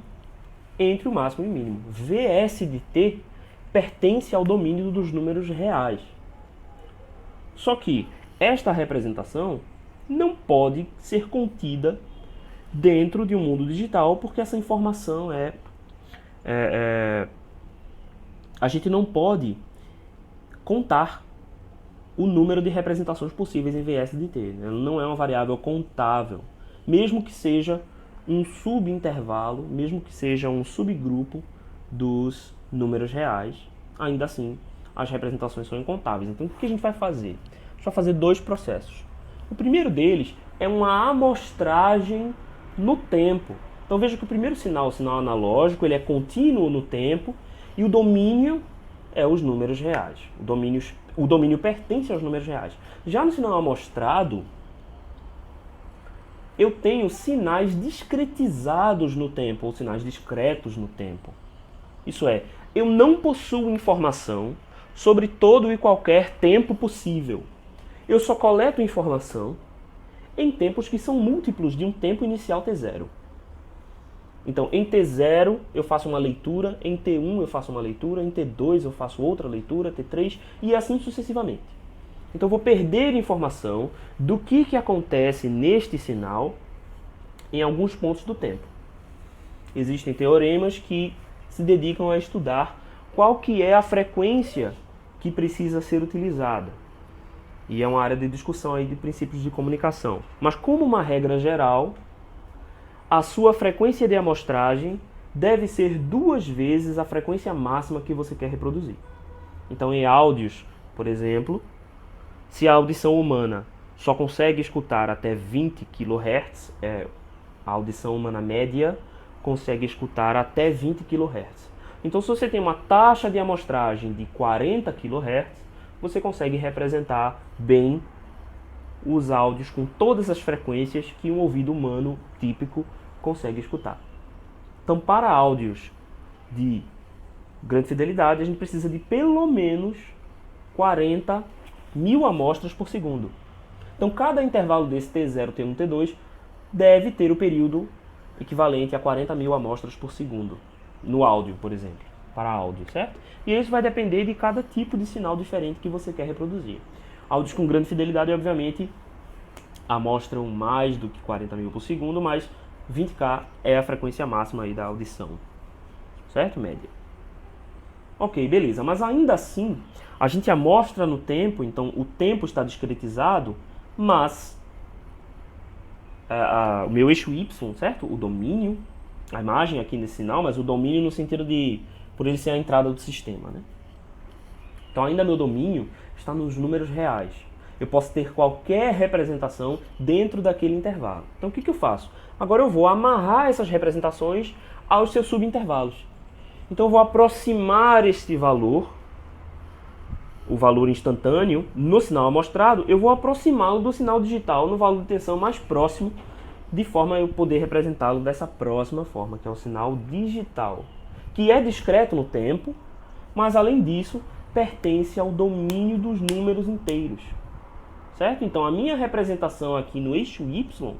entre o máximo e o mínimo. Vs de t pertence ao domínio dos números reais. Só que esta representação não pode ser contida dentro de um mundo digital, porque essa informação a gente não pode contar o número de representações possíveis em Vs de t. Ela não é uma variável contável, mesmo que seja um subintervalo, mesmo que seja um subgrupo dos números reais, ainda assim as representações são incontáveis. Então o que a gente vai fazer? A gente vai fazer dois processos. O primeiro deles é uma amostragem no tempo. Então veja que o primeiro sinal, o sinal analógico, ele é contínuo no tempo e o domínio é os números reais. O domínio pertence aos números reais. Já no sinal amostrado, eu tenho sinais discretizados no tempo, ou sinais discretos no tempo. Isso é, eu não possuo informação sobre todo e qualquer tempo possível. Eu só coleto informação em tempos que são múltiplos de um tempo inicial t0. Então, em T0 eu faço uma leitura, em T1 eu faço uma leitura, em T2 eu faço outra leitura, T3 e assim sucessivamente. Então, eu vou perder informação do que acontece neste sinal em alguns pontos do tempo. Existem teoremas que se dedicam a estudar qual que é a frequência que precisa ser utilizada. E é uma área de discussão aí de princípios de comunicação. Mas como uma regra geral, a sua frequência de amostragem deve ser 2 vezes a frequência máxima que você quer reproduzir. Então, em áudios, por exemplo, se a audição humana só consegue escutar até 20 kHz, a audição humana média consegue escutar até 20 kHz. Então, se você tem uma taxa de amostragem de 40 kHz, você consegue representar bem os áudios com todas as frequências que um ouvido humano típico consegue escutar. Então, para áudios de grande fidelidade, a gente precisa de pelo menos 40.000 amostras por segundo. Então, cada intervalo desse T0, T1, T2 deve ter o período equivalente a 40.000 amostras por segundo, no áudio, por exemplo, para áudio, certo? E isso vai depender de cada tipo de sinal diferente que você quer reproduzir. Áudios com grande fidelidade, obviamente, amostram mais do que 40.000 por segundo, mas 20K é a frequência máxima aí da audição, certo? Média. Ok, beleza, mas ainda assim, a gente amostra no tempo, então o tempo está discretizado, mas o meu eixo Y, certo? O domínio, a imagem aqui nesse sinal, mas o domínio no sentido de, por ele ser a entrada do sistema, né? Então ainda meu domínio está nos números reais. Eu posso ter qualquer representação dentro daquele intervalo. Então o que eu faço? Agora eu vou amarrar essas representações aos seus subintervalos. Então eu vou aproximar este valor, o valor instantâneo, no sinal amostrado, eu vou aproximá-lo do sinal digital no valor de tensão mais próximo, de forma a eu poder representá-lo dessa próxima forma, que é o sinal digital, que é discreto no tempo, mas além disso, pertence ao domínio dos números inteiros. Certo? Então a minha representação aqui no eixo Y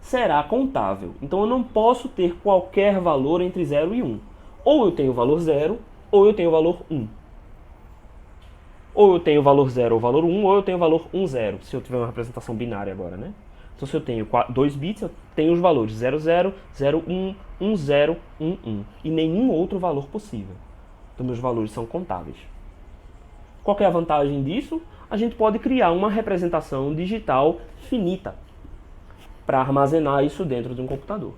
será contável. Então eu não posso ter qualquer valor entre 0 e 1. Ou eu tenho o valor 0, ou eu tenho o valor 1. Ou eu tenho o valor 0 ou o valor 1, ou eu tenho o valor 1, 0, se eu tiver uma representação binária agora, né? Então se eu tenho 2 bits, eu tenho os valores 0, 0, 0, 1, 1, 0, 1, 1. E nenhum outro valor possível. Então meus valores são contáveis. Qual que é a vantagem disso? A gente pode criar uma representação digital finita para armazenar isso dentro de um computador.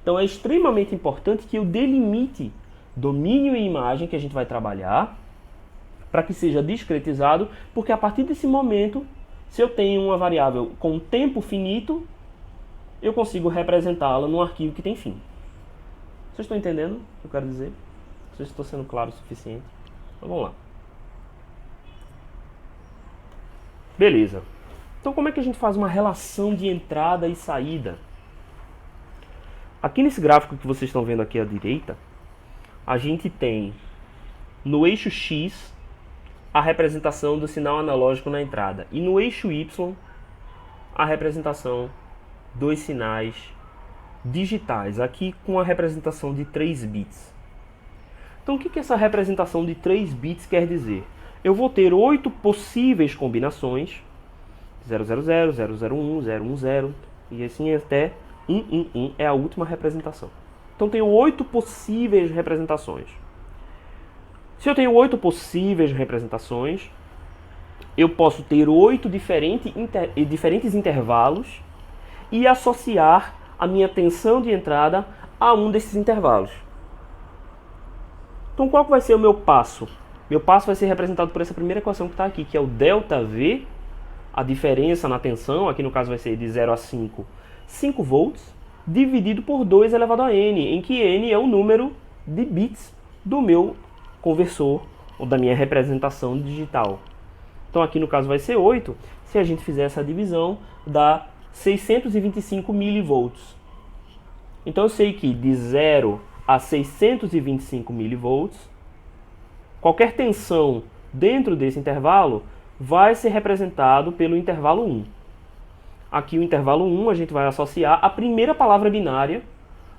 Então é extremamente importante que eu delimite domínio e imagem que a gente vai trabalhar para que seja discretizado, porque a partir desse momento, se eu tenho uma variável com tempo finito, eu consigo representá-la num arquivo que tem fim. Vocês estão entendendo o que eu quero dizer? Não sei se estou sendo claro o suficiente. Então vamos lá. Beleza. Então como é que a gente faz uma relação de entrada e saída? Aqui nesse gráfico que vocês estão vendo aqui à direita, a gente tem no eixo X a representação do sinal analógico na entrada e no eixo Y a representação dos sinais digitais, aqui com a representação de 3 bits. Então o que essa representação de 3 bits quer dizer? Eu vou ter 8 possíveis combinações, 000, 001, 010, e assim até 111 é a última representação. Então tenho 8 possíveis representações. Se eu tenho 8 possíveis representações, eu posso ter 8 diferentes intervalos e associar a minha tensão de entrada a um desses intervalos. Então qual vai ser o meu passo? Meu passo vai ser representado por essa primeira equação que está aqui, que é o ΔV, a diferença na tensão, aqui no caso vai ser de 0 a 5, 5 volts, dividido por 2 elevado a n, em que n é o número de bits do meu conversor, ou da minha representação digital. Então aqui no caso vai ser 8, se a gente fizer essa divisão, dá 625 milivolts. Então eu sei que de 0 a 625 milivolts, qualquer tensão dentro desse intervalo vai ser representado pelo intervalo 1. Aqui o intervalo 1 a gente vai associar a primeira palavra binária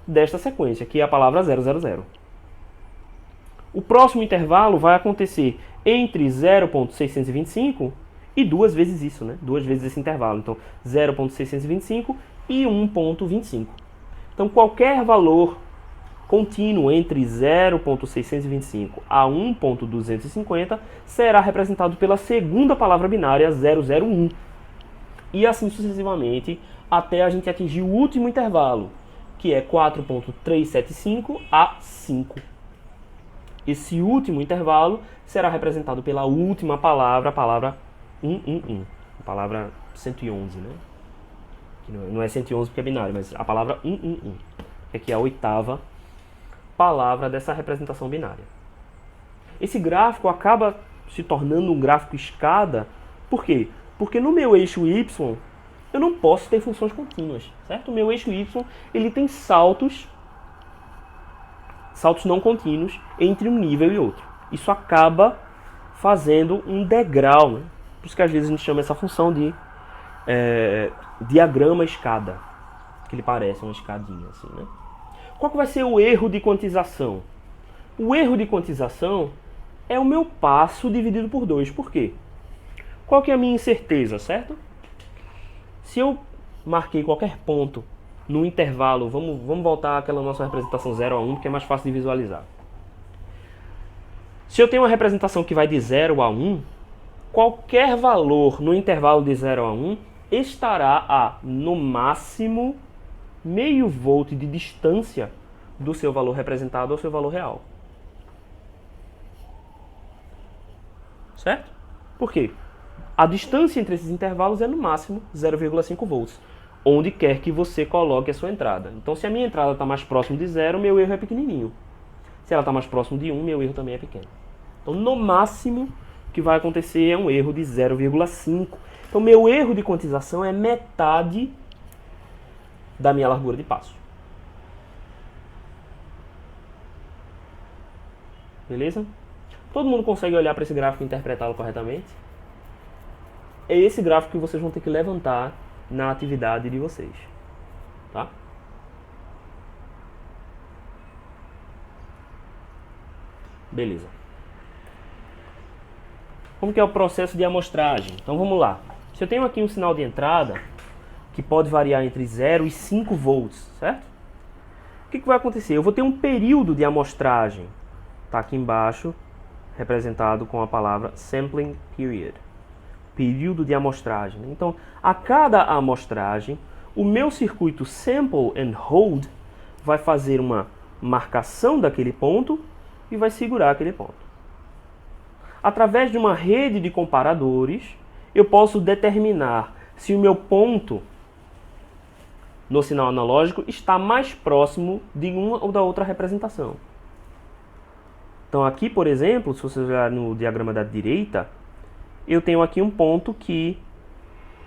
desta sequência, que é a palavra 000. O próximo intervalo vai acontecer entre 0.625 e duas vezes isso, né? Duas vezes esse intervalo. Então, 0.625 e 1.25. Então, qualquer valor contínuo entre 0.625 a 1.250 será representado pela segunda palavra binária 001. E assim sucessivamente até a gente atingir o último intervalo, que é 4.375 a 5. Esse último intervalo será representado pela última palavra, a palavra 111, a palavra 111, né? Que não é 111 porque é binário, mas a palavra 111, que é a oitava palavra dessa representação binária. Esse gráfico acaba se tornando um gráfico escada, por quê? Porque no meu eixo y eu não posso ter funções contínuas, certo? O meu eixo y ele tem saltos não contínuos entre um nível e outro. Isso acaba fazendo um degrau, né? Por isso que às vezes a gente chama essa função de diagrama escada, que ele parece uma escadinha assim, né? Qual que vai ser o erro de quantização? O erro de quantização é o meu passo dividido por 2. Por quê? Qual que é a minha incerteza, certo? Se eu marquei qualquer ponto no intervalo, vamos voltar àquela nossa representação 0 a 1, que é mais fácil de visualizar. Se eu tenho uma representação que vai de 0 a 1, qualquer valor no intervalo de 0 a 1 estará a, no máximo, meio volt de distância do seu valor representado ao seu valor real. Certo? Por quê? A distância entre esses intervalos é no máximo 0,5 volts, onde quer que você coloque a sua entrada. Então, se a minha entrada está mais próximo de 0, meu erro é pequenininho. Se ela está mais próximo de 1, meu erro também é pequeno. Então, no máximo, o que vai acontecer é um erro de 0,5. Então, meu erro de quantização é metade da minha largura de passo. Beleza? Todo mundo consegue olhar para esse gráfico e interpretá-lo corretamente? É esse gráfico que vocês vão ter que levantar na atividade de vocês. Tá? Beleza. Como que é o processo de amostragem? Então vamos lá. Se eu tenho aqui um sinal de entrada que pode variar entre 0 e 5 volts, certo? O que vai acontecer? Eu vou ter um período de amostragem. Está aqui embaixo, representado com a palavra sampling period. Período de amostragem. Então, a cada amostragem, o meu circuito sample and hold vai fazer uma marcação daquele ponto e vai segurar aquele ponto. Através de uma rede de comparadores, eu posso determinar se o meu ponto no sinal analógico está mais próximo de uma ou da outra representação. Então aqui, por exemplo, se você olhar no diagrama da direita, eu tenho aqui um ponto que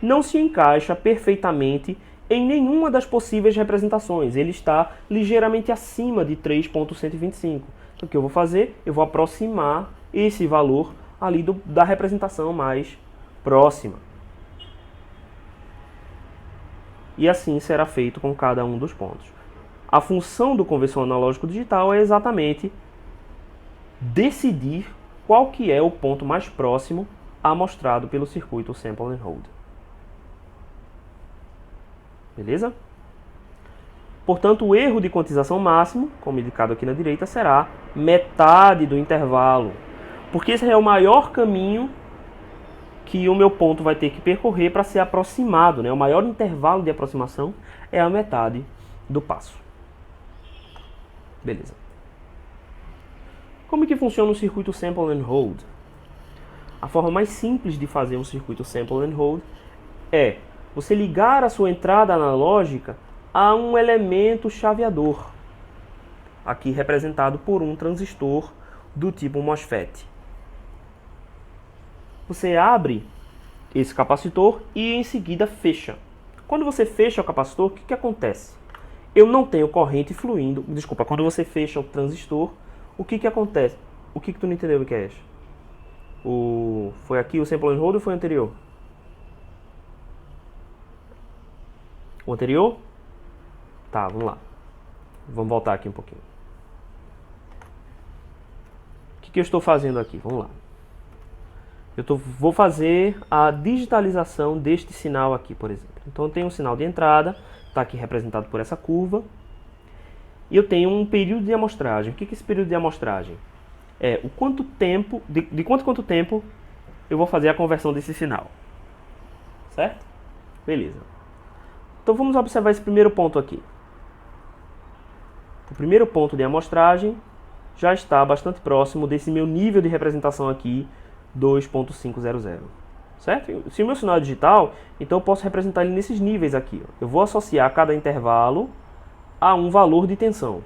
não se encaixa perfeitamente em nenhuma das possíveis representações. Ele está ligeiramente acima de 3.125. Então o que eu vou fazer? Eu vou aproximar esse valor ali da representação mais próxima. E assim será feito com cada um dos pontos. A função do conversor analógico digital é exatamente decidir qual que é o ponto mais próximo amostrado pelo circuito Sample and Hold. Beleza? Portanto, o erro de quantização máximo, como indicado aqui na direita, será metade do intervalo. Porque esse é o maior caminho que o meu ponto vai ter que percorrer para ser aproximado, né? O maior intervalo de aproximação é a metade do passo. Beleza. Como é que funciona o circuito Sample and Hold? A forma mais simples de fazer um circuito Sample and Hold é você ligar a sua entrada analógica a um elemento chaveador, aqui representado por um transistor do tipo MOSFET. Você abre esse capacitor e em seguida fecha. Quando você fecha o capacitor, o que acontece? Eu não tenho corrente fluindo. Desculpa, quando você fecha o transistor, o que acontece? O que tu não entendeu o que é isso? Foi aqui o Sample and Hold ou foi anterior? O anterior? Tá, vamos lá. Vamos voltar aqui um pouquinho. O que eu estou fazendo aqui? Vamos lá. Vou fazer a digitalização deste sinal aqui, por exemplo. Então eu tenho um sinal de entrada, está aqui representado por essa curva. E eu tenho um período de amostragem. O que é esse período de amostragem? É o quanto tempo, de quanto tempo eu vou fazer a conversão desse sinal. Certo? Beleza. Então vamos observar esse primeiro ponto aqui. O primeiro ponto de amostragem já está bastante próximo desse meu nível de representação aqui, 2.500. Certo? Se o meu sinal é digital, então eu posso representar ele nesses níveis aqui. Eu vou associar cada intervalo a um valor de tensão.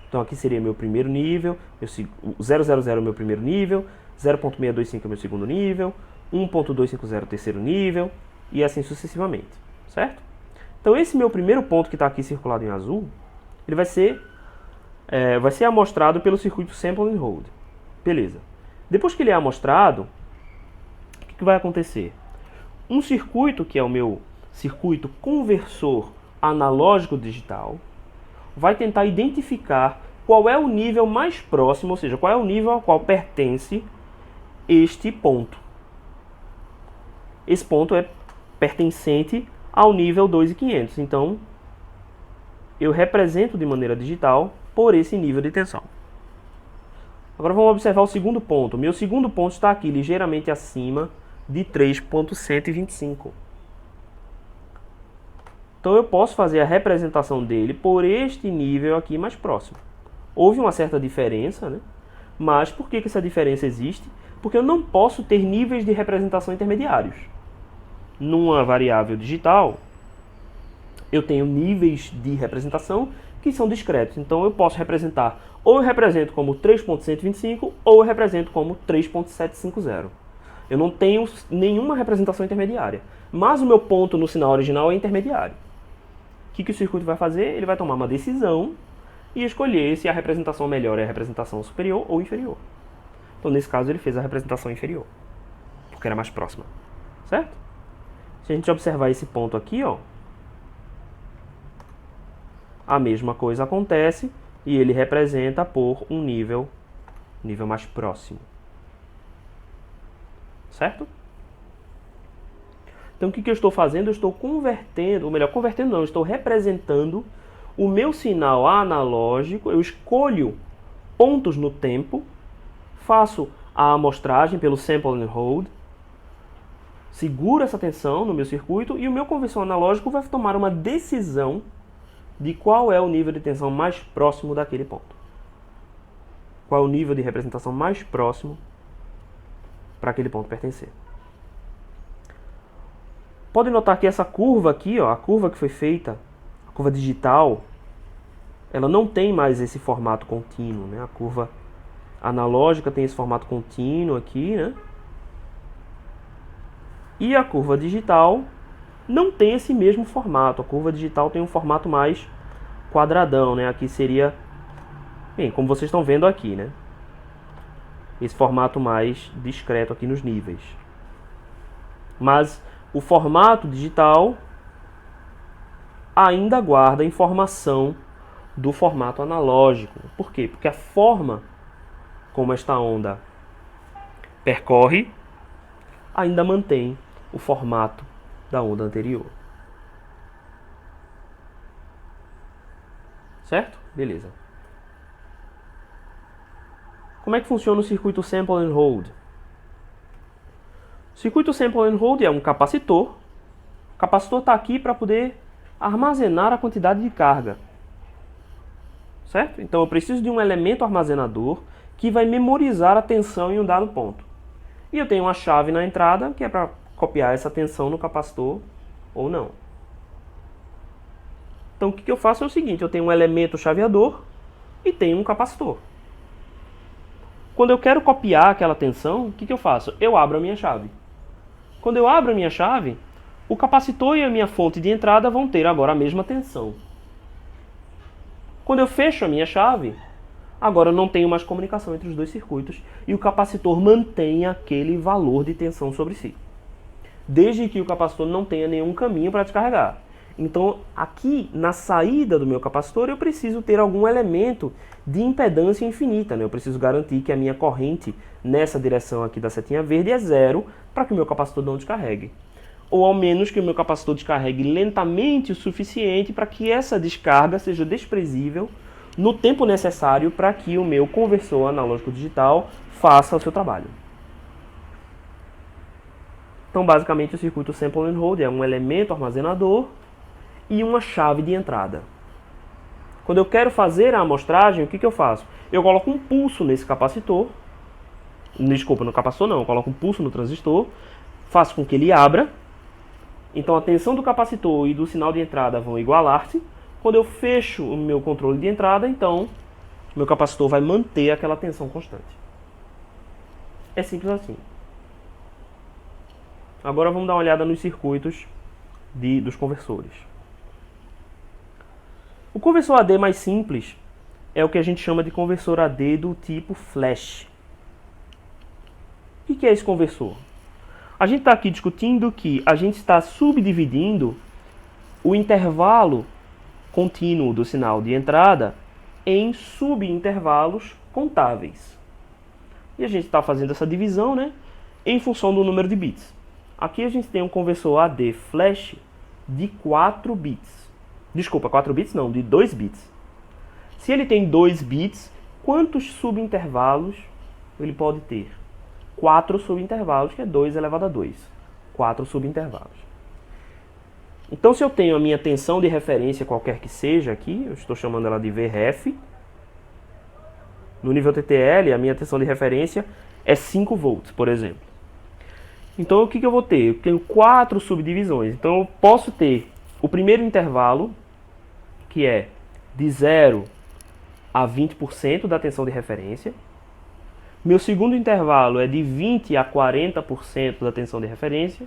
Então aqui seria meu primeiro nível, o 000 é o meu primeiro nível, 0.625 é o meu segundo nível, 1.250 é o terceiro nível, e assim sucessivamente. Certo? Então esse meu primeiro ponto que está aqui circulado em azul, ele vai ser amostrado pelo circuito Sample and Hold. Beleza. Depois que ele é amostrado, o que vai acontecer? Um circuito, que é o meu circuito conversor analógico digital, vai tentar identificar qual é o nível mais próximo, ou seja, qual é o nível ao qual pertence este ponto. Esse ponto é pertencente ao nível 2.500. Então, eu represento de maneira digital por esse nível de tensão. Agora vamos observar o segundo ponto. Meu segundo ponto está aqui, ligeiramente acima de 3.125. Então eu posso fazer a representação dele por este nível aqui mais próximo. Houve uma certa diferença, né? Mas por que essa diferença existe? Porque eu não posso ter níveis de representação intermediários. Numa variável digital, eu tenho níveis de representação que são discretos. Então eu posso representar, ou eu represento como 3.125, ou eu represento como 3.750. Eu não tenho nenhuma representação intermediária. Mas o meu ponto no sinal original é intermediário. O que o circuito vai fazer? Ele vai tomar uma decisão e escolher se a representação melhor é a representação superior ou inferior. Então, nesse caso, ele fez a representação inferior, porque era mais próxima. Certo? Se a gente observar esse ponto aqui, ó, a mesma coisa acontece e ele representa por um nível mais próximo. Certo? Então o que eu estou fazendo? Eu estou convertendo, ou melhor, convertendo não, eu estou representando o meu sinal analógico, eu escolho pontos no tempo, faço a amostragem pelo Sample and Hold, seguro essa tensão no meu circuito e o meu conversor analógico vai tomar uma decisão de qual é o nível de tensão mais próximo daquele ponto. Qual é o nível de representação mais próximo para aquele ponto pertencer. Podem notar que essa curva aqui, ó, a curva que foi feita, a curva digital, ela não tem mais esse formato contínuo, né? A curva analógica tem esse formato contínuo aqui, né? E a curva digital não tem esse mesmo formato. A curva digital tem um formato mais quadradão, né? Aqui seria, bem, como vocês estão vendo aqui, né? Esse formato mais discreto aqui nos níveis. Mas o formato digital ainda guarda a informação do formato analógico. Por quê? Porque a forma como esta onda percorre ainda mantém o formato da onda anterior. Certo? Beleza. Como é que funciona o circuito Sample and Hold? O circuito Sample and Hold é um capacitor. O capacitor está aqui para poder armazenar a quantidade de carga. Certo? Então eu preciso de um elemento armazenador que vai memorizar a tensão em um dado ponto. E eu tenho uma chave na entrada que é para copiar essa tensão no capacitor ou não. Então o que eu faço é o seguinte, eu tenho um elemento chaveador e tenho um capacitor. Quando eu quero copiar aquela tensão, o que eu faço? Eu abro a minha chave. Quando eu abro a minha chave, o capacitor e a minha fonte de entrada vão ter agora a mesma tensão. Quando eu fecho a minha chave, agora eu não tenho mais comunicação entre os dois circuitos e o capacitor mantém aquele valor de tensão sobre si. Desde que o capacitor não tenha nenhum caminho para descarregar. Então, aqui na saída do meu capacitor, eu preciso ter algum elemento de impedância infinita, né? Eu preciso garantir que a minha corrente nessa direção aqui da setinha verde é zero para que o meu capacitor não descarregue. Ou ao menos que o meu capacitor descarregue lentamente o suficiente para que essa descarga seja desprezível no tempo necessário para que o meu conversor analógico digital faça o seu trabalho. Então, basicamente, o circuito Sample and Hold é um elemento armazenador e uma chave de entrada. Quando eu quero fazer a amostragem, o que eu faço? Eu coloco um pulso nesse capacitor. Desculpa, no capacitor não, eu coloco um pulso no transistor, faço com que ele abra. Então a tensão do capacitor e do sinal de entrada vão igualar-se. Quando eu fecho o meu controle de entrada, então meu capacitor vai manter aquela tensão constante. É simples assim. Agora vamos dar uma olhada nos circuitos dos conversores. O conversor AD mais simples é o que a gente chama de conversor AD do tipo flash. O que é esse conversor? A gente está aqui discutindo que a gente está subdividindo o intervalo contínuo do sinal de entrada em subintervalos contáveis. E a gente está fazendo essa divisão, né, em função do número de bits. Aqui a gente tem um conversor AD flash de 4 bits. Desculpa, 4 bits não, de 2 bits. Se ele tem 2 bits, quantos subintervalos ele pode ter? 4 subintervalos, que é 2 elevado a 2. 4 subintervalos. Então, se eu tenho a minha tensão de referência, qualquer que seja aqui, eu estou chamando ela de VREF. No nível TTL, a minha tensão de referência é 5 volts, por exemplo. Então, o que eu vou ter? Eu tenho 4 subdivisões. Então, eu posso ter o primeiro intervalo, que é de 0 a 20% da tensão de referência. Meu segundo intervalo é de 20% a 40% da tensão de referência.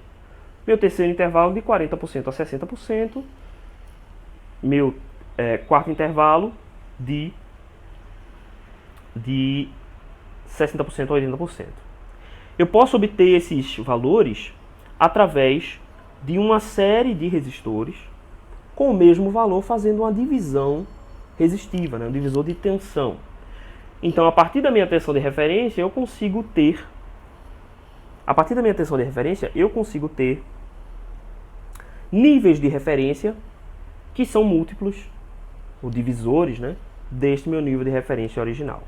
Meu terceiro intervalo de 40% a 60%. Meu quarto intervalo de 60% a 80%. Eu posso obter esses valores através de uma série de resistores com o mesmo valor, fazendo uma divisão resistiva, né? Um divisor de tensão. Então, a partir da minha tensão de referência, eu consigo ter níveis de referência que são múltiplos, ou divisores, né, deste meu nível de referência original.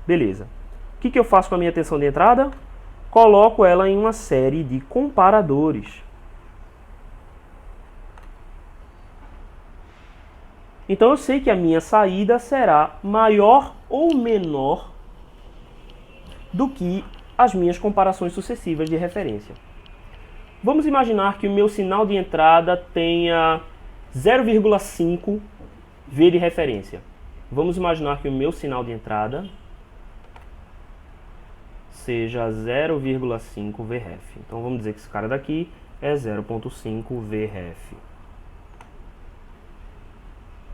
Beleza. O que eu faço com a minha tensão de entrada? Coloco ela em uma série de comparadores. Então eu sei que a minha saída será maior ou menor do que as minhas comparações sucessivas de referência. Vamos imaginar que o meu sinal de entrada tenha 0,5 V de referência. Vamos imaginar que o meu sinal de entrada seja 0,5 VREF. Então vamos dizer que esse cara daqui é 0,5 VREF.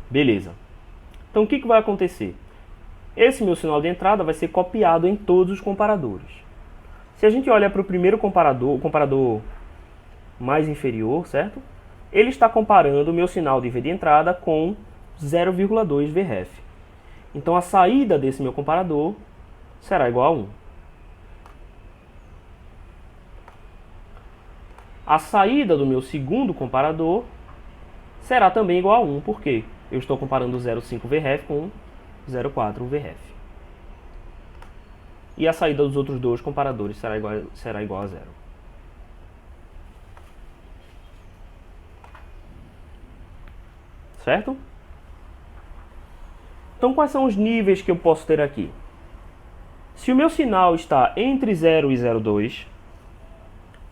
Beleza. Então o que vai acontecer? Esse meu sinal de entrada vai ser copiado em todos os comparadores. Se a gente olha para o primeiro comparador, o comparador mais inferior, certo? Ele está comparando o meu sinal de V de entrada com 0,2 VREF. Então a saída desse meu comparador será igual a 1. A saída do meu segundo comparador será também igual a 1, por quê? Eu estou comparando 0,5 VREF com 0,4 VREF. E a saída dos outros dois comparadores será igual a 0. Certo? Então, quais são os níveis que eu posso ter aqui? Se o meu sinal está entre 0 e 0,2,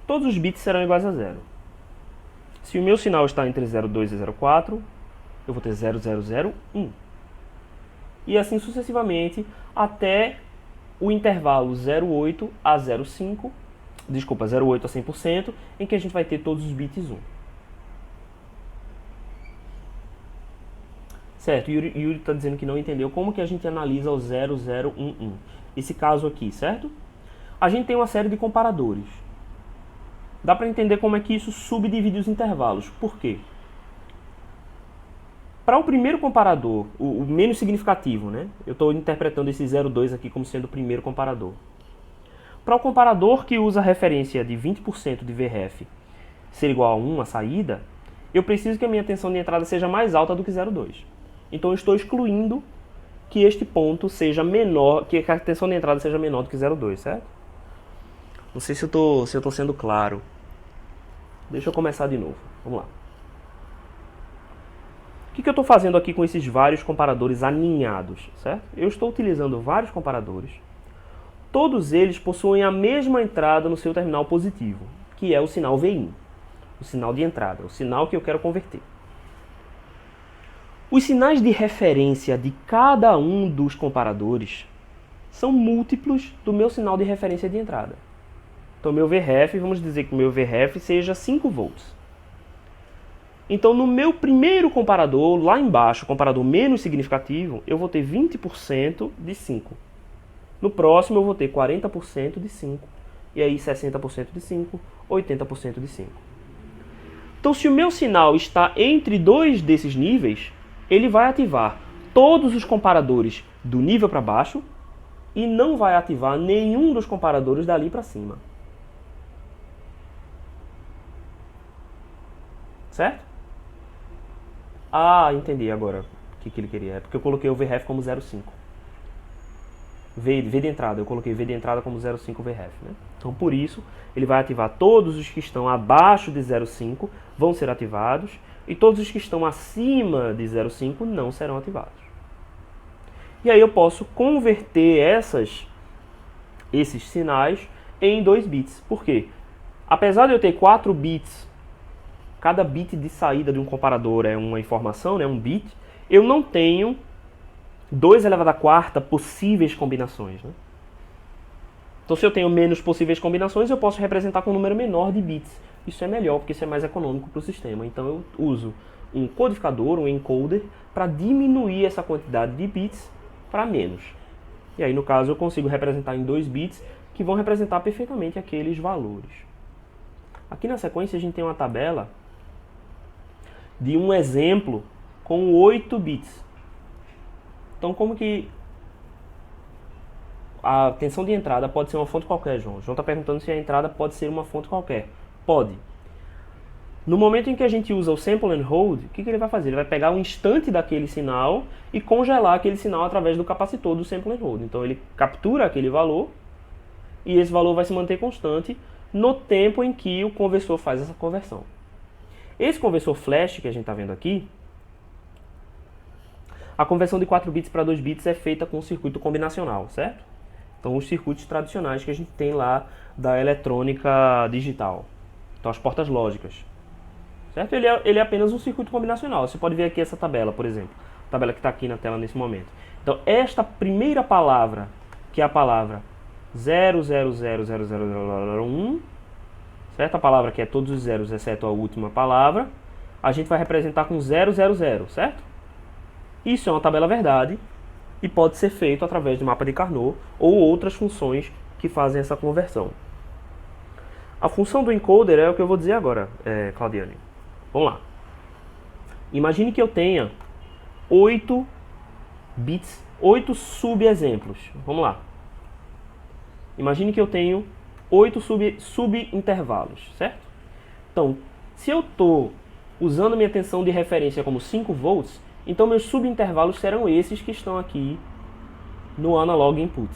todos os bits serão iguais a 0. Se o meu sinal está entre 0,2 e 0,4, eu vou ter 0,001. E assim sucessivamente até o intervalo 0,8 a 0,5, desculpa, 0,8 a 100%, em que a gente vai ter todos os bits 1. Certo, Yuri está dizendo que não entendeu como que a gente analisa o 0011. Esse caso aqui, certo? A gente tem uma série de comparadores. Dá para entender como é que isso subdivide os intervalos. Por quê? Para o primeiro comparador, o menos significativo, né? Eu estou interpretando esse 0,2 aqui como sendo o primeiro comparador. Para o comparador que usa a referência de 20% de VREF ser igual a 1, a saída, eu preciso que a minha tensão de entrada seja mais alta do que 0,2. Então eu estou excluindo que este ponto seja menor, que a tensão de entrada seja menor do que 0,2, certo? Não sei se eu estou sendo claro. Deixa eu começar de novo. Vamos lá. O que eu estou fazendo aqui com esses vários comparadores aninhados, certo? Eu estou utilizando vários comparadores. Todos eles possuem a mesma entrada no seu terminal positivo, que é o sinal Vin, o sinal de entrada, o sinal que eu quero converter. Os sinais de referência de cada um dos comparadores são múltiplos do meu sinal de referência de entrada. Então, meu VREF, vamos dizer que o meu VREF seja 5 volts. Então, no meu primeiro comparador, lá embaixo, o comparador menos significativo, eu vou ter 20% de 5. No próximo, eu vou ter 40% de 5. E aí, 60% de 5, 80% de 5. Então, se o meu sinal está entre dois desses níveis, ele vai ativar todos os comparadores do nível para baixo e não vai ativar nenhum dos comparadores dali para cima. Certo? Ah, entendi agora o que ele queria. É porque eu coloquei o VREF como 0,5. V de entrada, eu coloquei V de entrada como 0,5 VREF, né? Então, por isso, ele vai ativar todos os que estão abaixo de 0,5 vão ser ativados e todos os que estão acima de 0,5 não serão ativados. E aí eu posso converter esses sinais em 2 bits. Por quê? Apesar de eu ter 4 bits, cada bit de saída de um comparador é uma informação, né, um bit, eu não tenho 2 elevado à quarta possíveis combinações, né? Então, se eu tenho menos possíveis combinações, eu posso representar com um número menor de bits. Isso é melhor, porque isso é mais econômico para o sistema. Então, eu uso um codificador, um encoder, para diminuir essa quantidade de bits para menos. E aí, no caso, eu consigo representar em 2 bits, que vão representar perfeitamente aqueles valores. Aqui na sequência, a gente tem uma tabela de um exemplo com 8 bits. Então, como que a tensão de entrada pode ser uma fonte qualquer, João? O João está perguntando se a entrada pode ser uma fonte qualquer. Pode. No momento em que a gente usa o sample and hold, o que ele vai fazer? Ele vai pegar um instante daquele sinal e congelar aquele sinal através do capacitor do sample and hold. Então, ele captura aquele valor e esse valor vai se manter constante no tempo em que o conversor faz essa conversão. Esse conversor flash que a gente está vendo aqui, a conversão de 4 bits para 2 bits é feita com um circuito combinacional, certo? Então, os circuitos tradicionais que a gente tem lá da eletrônica digital. Então, as portas lógicas. Certo? Ele é apenas um circuito combinacional. Você pode ver aqui essa tabela, por exemplo. A tabela que está aqui na tela nesse momento. Então, esta primeira palavra, que é a palavra 0000001, certo? A palavra que é todos os zeros, exceto a última palavra, a gente vai representar com 000, certo? Isso é uma tabela verdade e pode ser feito através do mapa de Carnot ou outras funções que fazem essa conversão. A função do encoder é o que eu vou dizer agora, Claudiane. Vamos lá. Imagine que eu tenha 8 bits, 8 subexemplos. Vamos lá. Imagine que eu tenho 8 subintervalos, certo? Então, se eu estou usando minha tensão de referência como 5 volts, então meus subintervalos serão esses que estão aqui no analog input.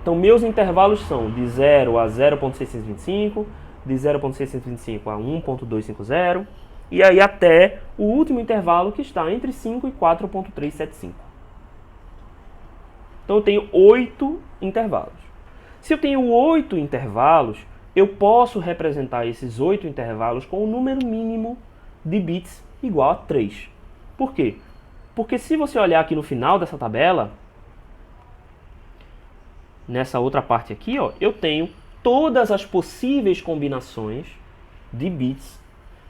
Então, meus intervalos são de 0 a 0.625, de 0.625 a 1.250, e aí até o último intervalo que está entre 5 e 4.375. Então, eu tenho 8 intervalos. Se eu tenho 8 intervalos, eu posso representar esses 8 intervalos com um número mínimo de bits igual a 3. Por quê? Porque se você olhar aqui no final dessa tabela, nessa outra parte aqui, ó, eu tenho todas as possíveis combinações de bits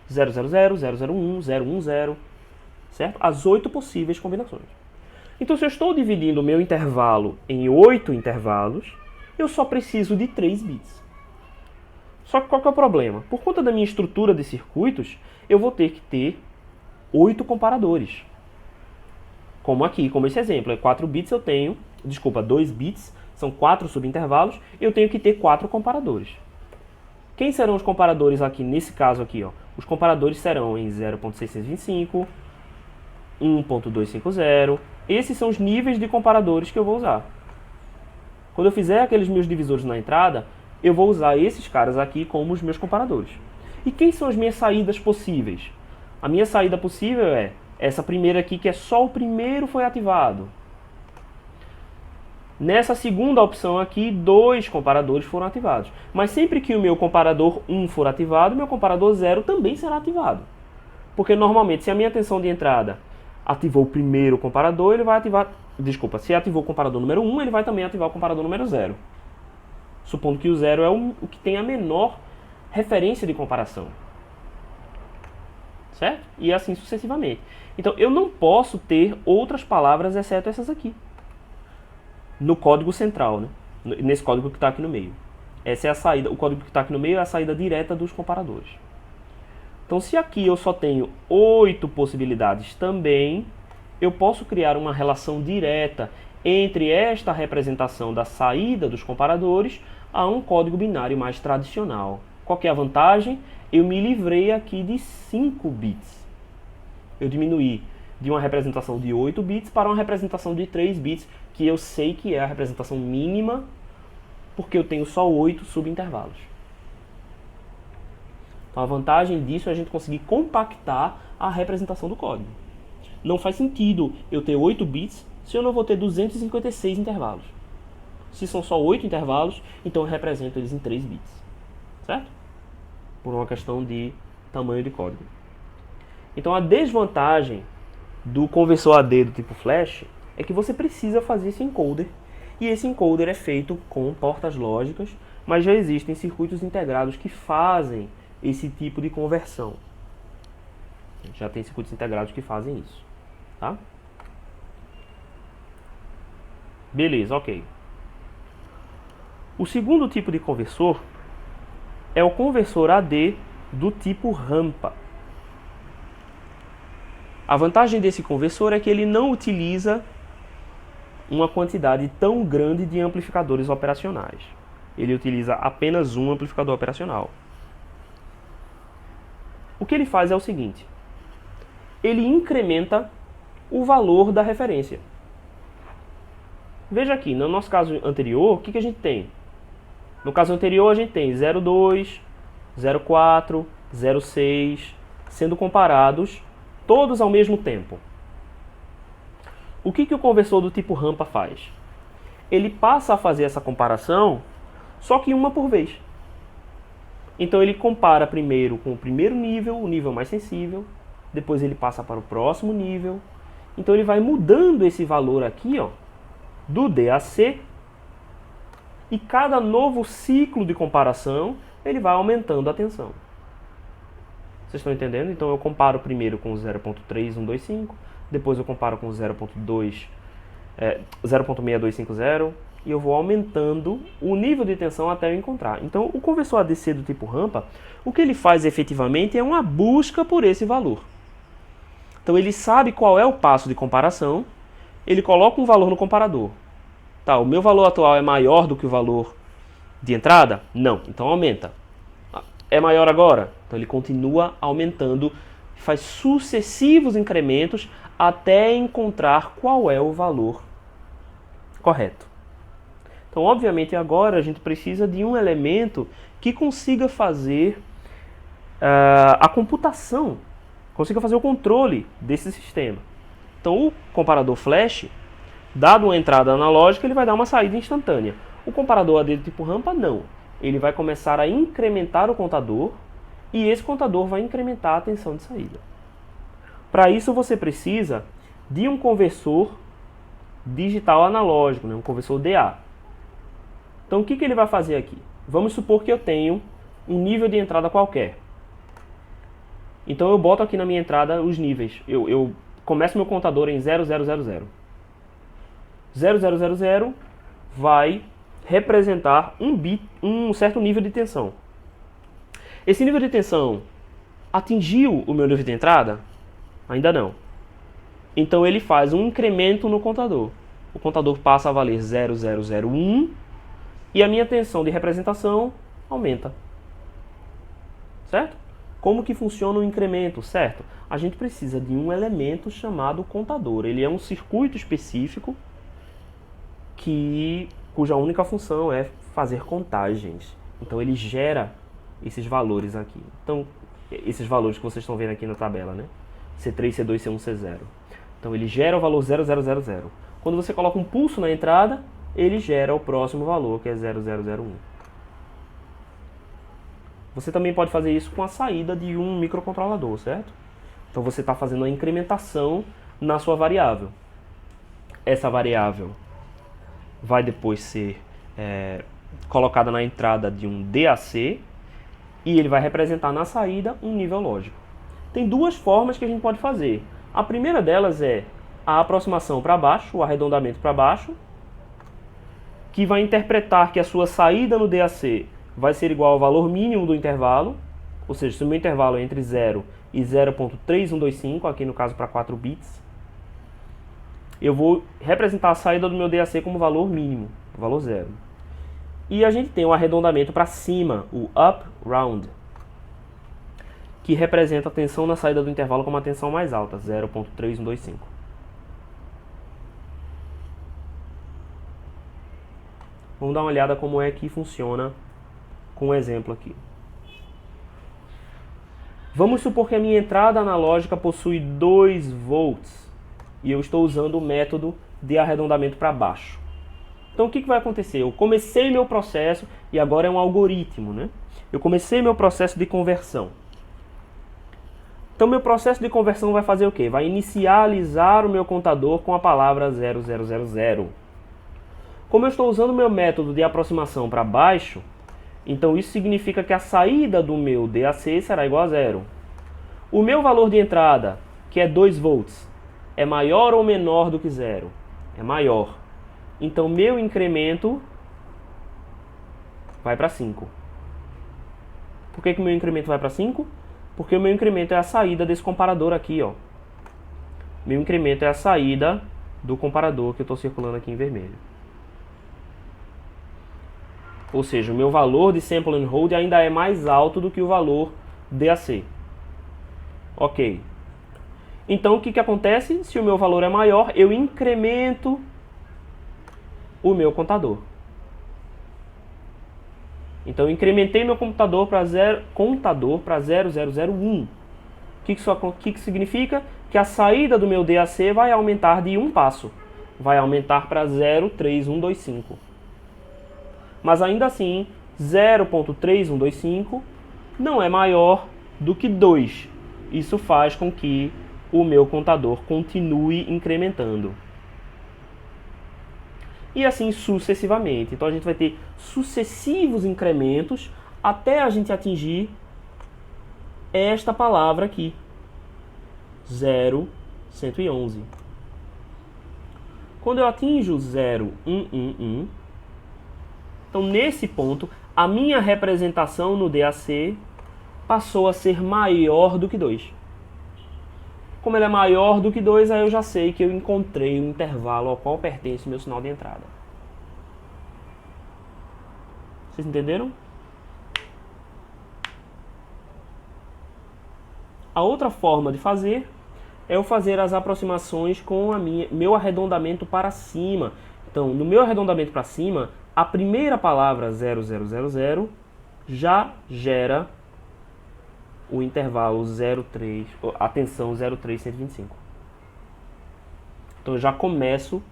000, 001, 010, certo? As 8 possíveis combinações. Então, se eu estou dividindo o meu intervalo em 8 intervalos, eu só preciso de 3 bits. Só que qual que é o problema? Por conta da minha estrutura de circuitos, eu vou ter que ter 8 comparadores. Como aqui, como esse exemplo, é 4 bits eu tenho, desculpa, 2 bits, são 4 subintervalos, eu tenho que ter 4 comparadores. Quem serão os comparadores aqui, nesse caso aqui, ó? Os comparadores serão em 0.625, 1.250, esses são os níveis de comparadores que eu vou usar. Quando eu fizer aqueles meus divisores na entrada, eu vou usar esses caras aqui como os meus comparadores. E quem são as minhas saídas possíveis? A minha saída possível é essa primeira aqui, que é só o primeiro foi ativado. Nessa segunda opção aqui, 2 comparadores foram ativados. Mas sempre que o meu comparador 1 for ativado, o meu comparador 0 também será ativado. Porque normalmente, se a minha tensão de entrada ativou o primeiro comparador, ele vai ativar... Desculpa, se ativou o comparador número 1, ele vai também ativar o comparador número 0. Supondo que o 0 é o que tem a menor referência de comparação. Certo? E assim sucessivamente. Então, eu não posso ter outras palavras exceto essas aqui. No código central, né? Nesse código que está aqui no meio. Essa é a saída. O código que está aqui no meio é a saída direta dos comparadores. Então, se aqui eu só tenho 8 possibilidades também, eu posso criar uma relação direta entre esta representação da saída dos comparadores a um código binário mais tradicional. Qual que é a vantagem? Eu me livrei aqui de 5 bits. Eu diminuí de uma representação de 8 bits para uma representação de 3 bits, que eu sei que é a representação mínima, porque eu tenho só 8 subintervalos. Então a vantagem disso é a gente conseguir compactar a representação do código. Não faz sentido eu ter 8 bits se eu não vou ter 256 intervalos. Se são só 8 intervalos, então eu represento eles em 3 bits. Certo? Por uma questão de tamanho de código. Então a desvantagem do conversor AD do tipo Flash é que você precisa fazer esse encoder. E esse encoder é feito com portas lógicas, mas já existem circuitos integrados que fazem esse tipo de conversão. Já tem circuitos integrados que fazem isso. Tá? Beleza, ok. O segundo tipo de conversor é o conversor AD do tipo rampa. A vantagem desse conversor é que ele não utiliza uma quantidade tão grande de amplificadores operacionais. Ele utiliza apenas um amplificador operacional. O que ele faz é o seguinte: ele incrementa o valor da referência. Veja aqui, no nosso caso anterior, o que a gente tem? No caso anterior a gente tem 0,2, 0,4, 0,6 sendo comparados todos ao mesmo tempo. O que o conversor do tipo rampa faz? Ele passa a fazer essa comparação, só que uma por vez. Então ele compara primeiro com o primeiro nível, o nível mais sensível, depois ele passa para o próximo nível. Então ele vai mudando esse valor aqui, ó, do DAC, e cada novo ciclo de comparação, ele vai aumentando a tensão. Vocês estão entendendo? Então eu comparo primeiro com o 0.3125, depois eu comparo com o 0.6250 e eu vou aumentando o nível de tensão até eu encontrar. Então o conversor ADC do tipo rampa, o que ele faz efetivamente é uma busca por esse valor. Então ele sabe qual é o passo de comparação, ele coloca um valor no comparador. Tá, o meu valor atual é maior do que o valor de entrada? Não, então aumenta. É maior agora? Então ele continua aumentando, faz sucessivos incrementos até encontrar qual é o valor correto. Então, obviamente, agora a gente precisa de um elemento que consiga fazer a computação, consiga fazer o controle desse sistema. Então, o comparador flash, dado uma entrada analógica, ele vai dar uma saída instantânea. O comparador AD do tipo rampa, não. Ele vai começar a incrementar o contador e esse contador vai incrementar a tensão de saída. Para isso você precisa de um conversor digital analógico, né? Um conversor DA. Então o que ele vai fazer aqui? Vamos supor que eu tenho um nível de entrada qualquer. Então eu boto aqui na minha entrada os níveis. Eu começo meu contador em 0000. 0000 vai representar um certo nível de tensão. Esse nível de tensão atingiu o meu nível de entrada? Ainda não. Então ele faz um incremento no contador. O contador passa a valer 0001 e a minha tensão de representação aumenta. Certo? Como que funciona o incremento? Certo? A gente precisa de um elemento chamado contador. Ele é um circuito específico cuja única função é fazer contagens. Então ele gera esses valores aqui. Então, esses valores que vocês estão vendo aqui na tabela, né? C3, C2, C1, C0. Então ele gera o valor 0000. Quando você coloca um pulso na entrada, ele gera o próximo valor, que é 0001. Você também pode fazer isso com a saída de um microcontrolador, certo? Então você está fazendo a incrementação na sua variável. Essa variável vai depois ser colocada na entrada de um DAC e ele vai representar na saída um nível lógico. Tem duas formas que a gente pode fazer. A primeira delas é a aproximação para baixo, o arredondamento para baixo, que vai interpretar que a sua saída no DAC vai ser igual ao valor mínimo do intervalo, ou seja, se o meu intervalo é entre 0 e 0.3125, aqui no caso para 4 bits, eu vou representar a saída do meu DAC como valor mínimo, valor 0. E a gente tem o arredondamento para cima, o up round, que representa a tensão na saída do intervalo como a tensão mais alta, 0.3125. Vamos dar uma olhada como é que funciona com um exemplo aqui. Vamos supor que a minha entrada analógica possui 2 volts e eu estou usando o método de arredondamento para baixo. Então o que vai acontecer? Eu comecei meu processo e agora é um algoritmo, né? Eu comecei meu processo de conversão. Então meu processo de conversão vai fazer o quê? Vai inicializar o meu contador com a palavra 0000. Como eu estou usando o meu método de aproximação para baixo, então isso significa que a saída do meu DAC será igual a 0. O meu valor de entrada, que é 2 volts, é maior ou menor do que 0? É maior. Então meu incremento vai para 5. Por que o meu incremento vai para 5? Porque o meu incremento é a saída desse comparador aqui, ó. Meu incremento é a saída do comparador que eu estou circulando aqui em vermelho. Ou seja, o meu valor de sample and hold ainda é mais alto do que o valor DAC. Ok. Então o que acontece? Se o meu valor é maior, eu incremento o meu contador. Então eu incrementei meu contador para 0001. O que significa? Que a saída do meu DAC vai aumentar de um passo. Vai aumentar para 0.3125. Mas ainda assim, 0.3125 não é maior do que 2. Isso faz com que o meu contador continue incrementando. E assim sucessivamente. Então a gente vai ter sucessivos incrementos até a gente atingir esta palavra aqui, 0.111. Quando eu atinjo 0.111, então nesse ponto a minha representação no DAC passou a ser maior do que 2. Como ela é maior do que 2, aí eu já sei que eu encontrei o intervalo ao qual pertence o meu sinal de entrada. Vocês entenderam? A outra forma de fazer é eu fazer as aproximações com meu arredondamento para cima. Então, no meu arredondamento para cima, a primeira palavra 0000 já gera o intervalo 0,3, a tensão 0,3125. Então eu já começo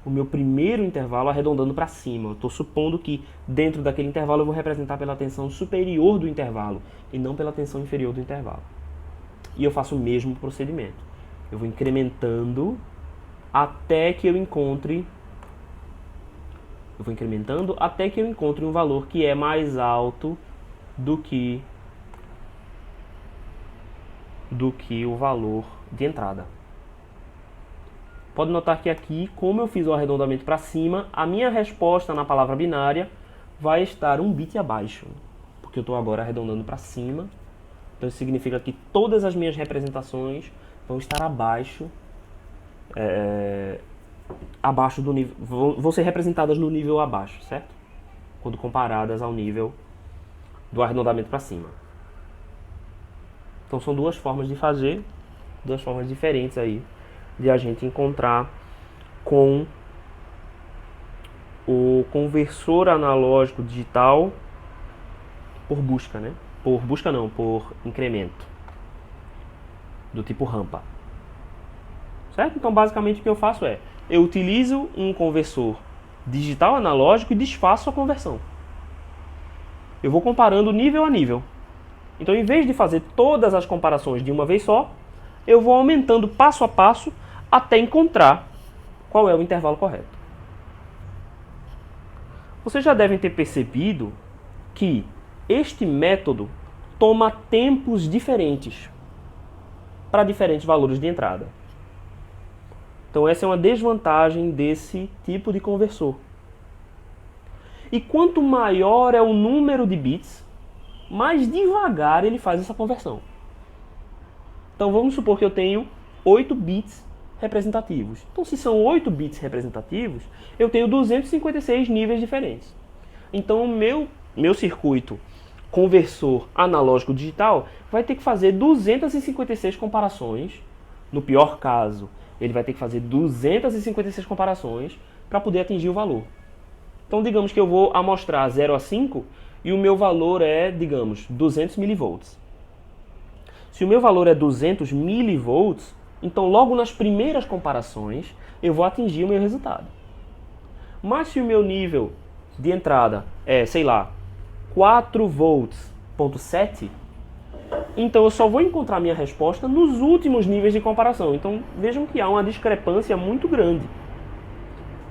o meu primeiro intervalo arredondando para cima. Eu estou supondo que dentro daquele intervalo eu vou representar pela tensão superior do intervalo e não pela tensão inferior do intervalo. E eu faço o mesmo procedimento. Eu vou incrementando até que eu encontre um valor que é mais alto do que o valor de entrada. Pode notar que aqui, como eu fiz o arredondamento para cima, a minha resposta na palavra binária vai estar um bit abaixo, porque eu estou agora arredondando para cima. Então isso significa que todas as minhas representações vão estar abaixo do nível, vão ser representadas no nível abaixo, certo? Quando comparadas ao nível do arredondamento para cima. Então são duas formas de fazer, duas formas diferentes aí de a gente encontrar com o conversor analógico digital por busca, né? Por busca não, por incremento, do tipo rampa. Certo? Então basicamente o que eu faço é, eu utilizo um conversor digital analógico e desfaço a conversão. Eu vou comparando nível a nível. Então, em vez de fazer todas as comparações de uma vez só, eu vou aumentando passo a passo até encontrar qual é o intervalo correto. Vocês já devem ter percebido que este método toma tempos diferentes para diferentes valores de entrada. Então, essa é uma desvantagem desse tipo de conversor. E quanto maior é o número de bits, mais devagar ele faz essa conversão. Então vamos supor que eu tenho 8 bits representativos. Então se são 8 bits representativos, eu tenho 256 níveis diferentes. Então o meu circuito conversor analógico digital vai ter que fazer 256 comparações. No pior caso, ele vai ter que fazer 256 comparações para poder atingir o valor. Então digamos que eu vou amostrar 0 a 5 e o meu valor é, digamos, 200 mV. Se o meu valor é 200 mV, então logo nas primeiras comparações eu vou atingir o meu resultado. Mas se o meu nível de entrada é, sei lá, 4 volts.7, então eu só vou encontrar minha resposta nos últimos níveis de comparação. Então vejam que há uma discrepância muito grande.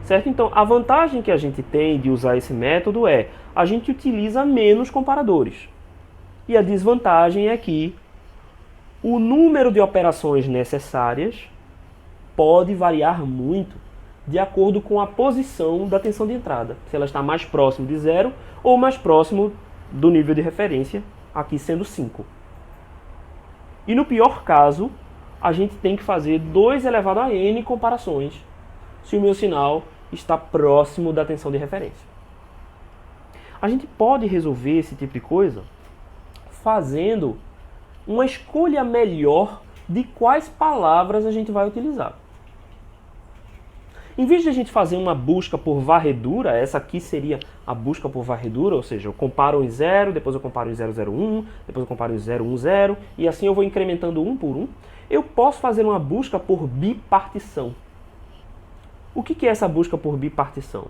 Certo? Então, a vantagem que a gente tem de usar esse método é a gente utiliza menos comparadores. E a desvantagem é que o número de operações necessárias pode variar muito de acordo com a posição da tensão de entrada. Se ela está mais próximo de 0 ou mais próximo do nível de referência, aqui sendo 5. E no pior caso, a gente tem que fazer 2 elevado a n comparações se o meu sinal está próximo da tensão de referência. A gente pode resolver esse tipo de coisa fazendo uma escolha melhor de quais palavras a gente vai utilizar. Em vez de a gente fazer uma busca por varredura, essa aqui seria a busca por varredura, ou seja, eu comparo em 0, depois eu comparo em 001, depois eu comparo em 010, e assim eu vou incrementando um por um, eu posso fazer uma busca por bipartição. O que é essa busca por bipartição?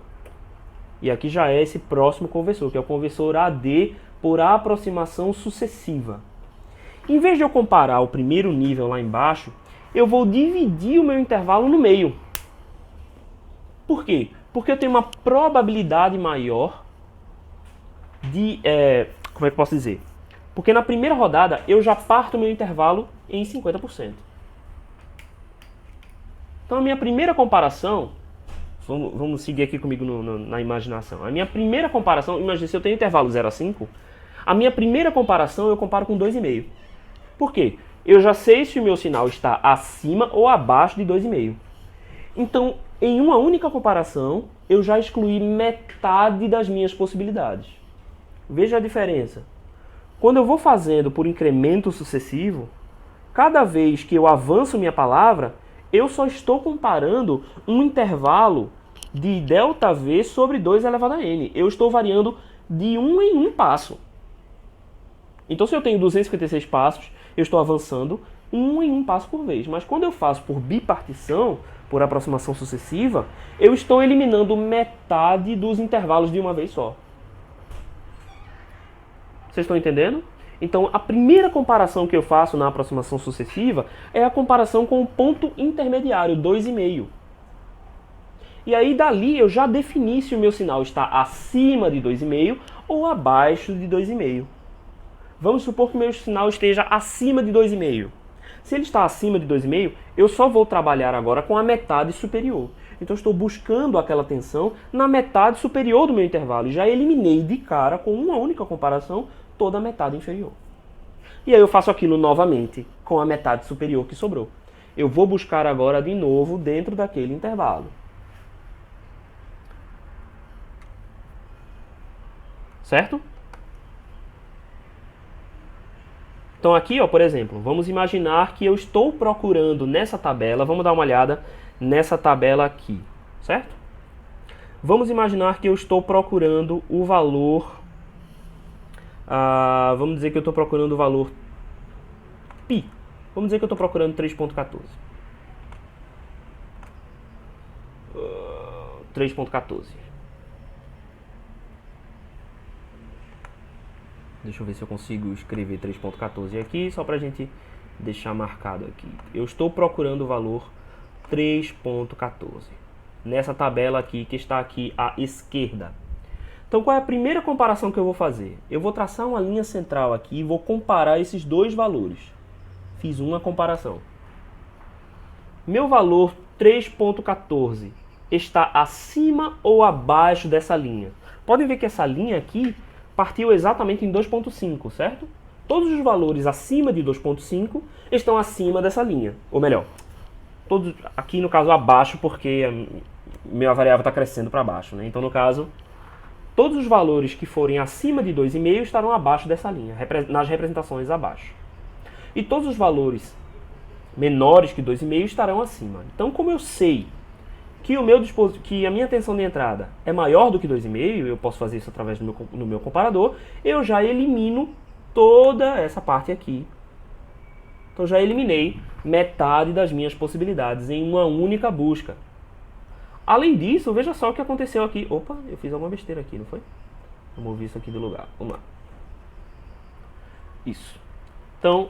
E aqui já é esse próximo conversor, que é o conversor AD por aproximação sucessiva. Em vez de eu comparar o primeiro nível lá embaixo, eu vou dividir o meu intervalo no meio. Por quê? Porque eu tenho uma probabilidade maior de... como é que eu posso dizer? Porque na primeira rodada eu já parto o meu intervalo em 50%. Então a minha primeira comparação, vamos seguir aqui comigo na imaginação. A minha primeira comparação, imagina se eu tenho intervalo 0 a 5, a minha primeira comparação eu comparo com 2,5. Por quê? Eu já sei se o meu sinal está acima ou abaixo de 2,5. Então, em uma única comparação, eu já excluí metade das minhas possibilidades. Veja a diferença. Quando eu vou fazendo por incremento sucessivo, cada vez que eu avanço minha palavra, eu só estou comparando um intervalo de ΔV sobre 2 elevado a n. Eu estou variando de 1 em 1 passo. Então, se eu tenho 256 passos, eu estou avançando 1 em 1 passo por vez. Mas quando eu faço por bipartição, por aproximação sucessiva, eu estou eliminando metade dos intervalos de uma vez só. Vocês estão entendendo? Então, a primeira comparação que eu faço na aproximação sucessiva é a comparação com o ponto intermediário, 2,5. E aí, dali, eu já defini se o meu sinal está acima de 2,5 ou abaixo de 2,5. Vamos supor que o meu sinal esteja acima de 2,5. Se ele está acima de 2,5, eu só vou trabalhar agora com a metade superior. Então, eu estou buscando aquela tensão na metade superior do meu intervalo. E já eliminei de cara, com uma única comparação, toda a metade inferior. E aí eu faço aquilo novamente com a metade superior que sobrou. eu vou buscar agora de novo dentro daquele intervalo. Certo? Então aqui, ó, por exemplo, vamos imaginar que eu estou procurando nessa tabela, vamos dar uma olhada nessa tabela aqui, certo? Vamos imaginar que eu estou procurando o valor, vamos dizer que eu estou procurando o valor π. Vamos dizer que eu estou procurando 3.14. 3.14. Deixa eu ver se eu consigo escrever 3.14 aqui, só para a gente deixar marcado aqui. Eu estou procurando o valor 3.14. Nessa tabela aqui, que está aqui à esquerda. Então, qual é a primeira comparação que eu vou fazer? Eu vou traçar uma linha central aqui e vou comparar esses dois valores. Fiz uma comparação. Meu valor 3.14 está acima ou abaixo dessa linha? Podem ver que essa linha aqui partiu exatamente em 2.5, certo? Todos os valores acima de 2.5 estão acima dessa linha. Ou melhor, todos aqui no caso abaixo, porque a minha variável está crescendo para baixo, né? Então, no caso, todos os valores que forem acima de 2,5 estarão abaixo dessa linha, nas representações abaixo. E todos os valores menores que 2,5 estarão acima. Então, como eu sei que a minha tensão de entrada é maior do que 2,5, eu posso fazer isso através do meu comparador, eu já elimino toda essa parte aqui. Então, já eliminei metade das minhas possibilidades em uma única busca. Além disso, veja só o que aconteceu aqui. Opa, eu fiz alguma besteira aqui, não foi? Vou mover isso aqui do lugar. Vamos lá. Isso. Então,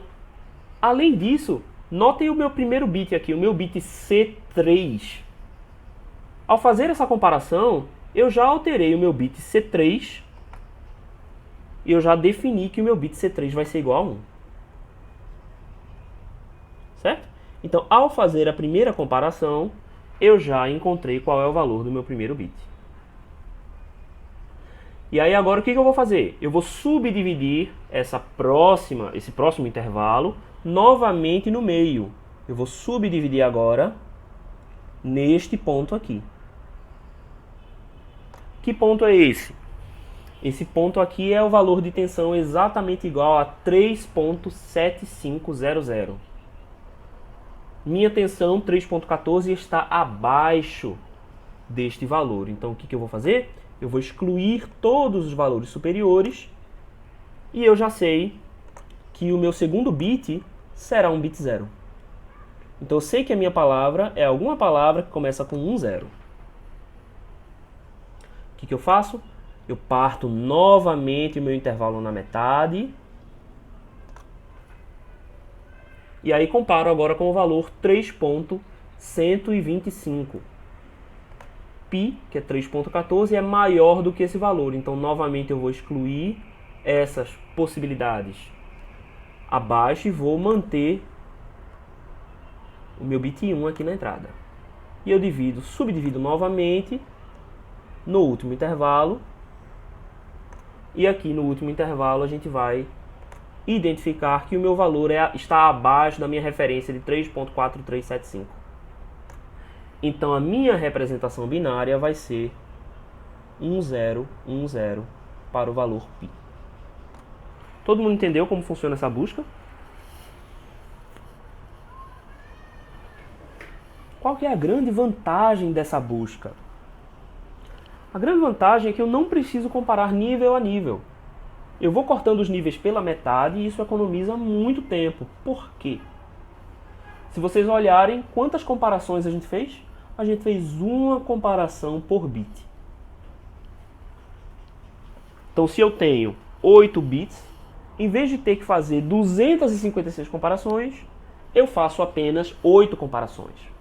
além disso, notem o meu primeiro bit aqui, o meu bit C3. Ao fazer essa comparação, eu já alterei o meu bit C3 e eu já defini que o meu bit C3 vai ser igual a 1. Certo? Então, ao fazer a primeira comparação, eu já encontrei qual é o valor do meu primeiro bit. E aí agora o que eu vou fazer? Eu vou subdividir esse próximo intervalo novamente no meio. Eu vou subdividir agora neste ponto aqui. Que ponto é esse? Esse ponto aqui é o valor de tensão exatamente igual a 3.7500. Minha tensão 3.14 está abaixo deste valor. Então o que eu vou fazer? Eu vou excluir todos os valores superiores e eu já sei que o meu segundo bit será um bit 0. Então eu sei que a minha palavra é alguma palavra que começa com 0. O que eu faço? Eu parto novamente o meu intervalo na metade. E aí comparo agora com o valor 3.125. π, que é 3.14, é maior do que esse valor. Então, novamente, eu vou excluir essas possibilidades abaixo e vou manter o meu bit 1 aqui na entrada. E eu subdivido novamente no último intervalo. E aqui no último intervalo a gente vai identificar que o meu valor está abaixo da minha referência de 3.4375. Então a minha representação binária vai ser 1010 para o valor π. Todo mundo entendeu como funciona essa busca? Qual que é a grande vantagem dessa busca? A grande vantagem é que eu não preciso comparar nível a nível. Eu vou cortando os níveis pela metade e isso economiza muito tempo. Por quê? Se vocês olharem quantas comparações a gente fez uma comparação por bit. Então, se eu tenho 8 bits, em vez de ter que fazer 256 comparações, eu faço apenas 8 comparações.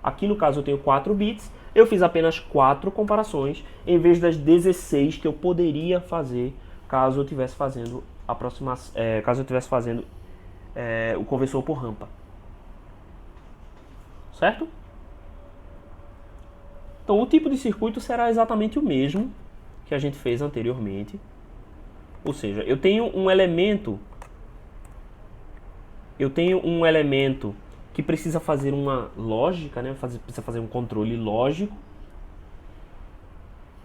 Aqui no caso eu tenho 4 bits, eu fiz apenas 4 comparações, em vez das 16 que eu poderia fazer caso eu estivesse fazendo o conversor por rampa. Certo? Então o tipo de circuito será exatamente o mesmo que a gente fez anteriormente. Ou seja, eu tenho um elemento que precisa fazer uma lógica, né? Precisa fazer um controle lógico.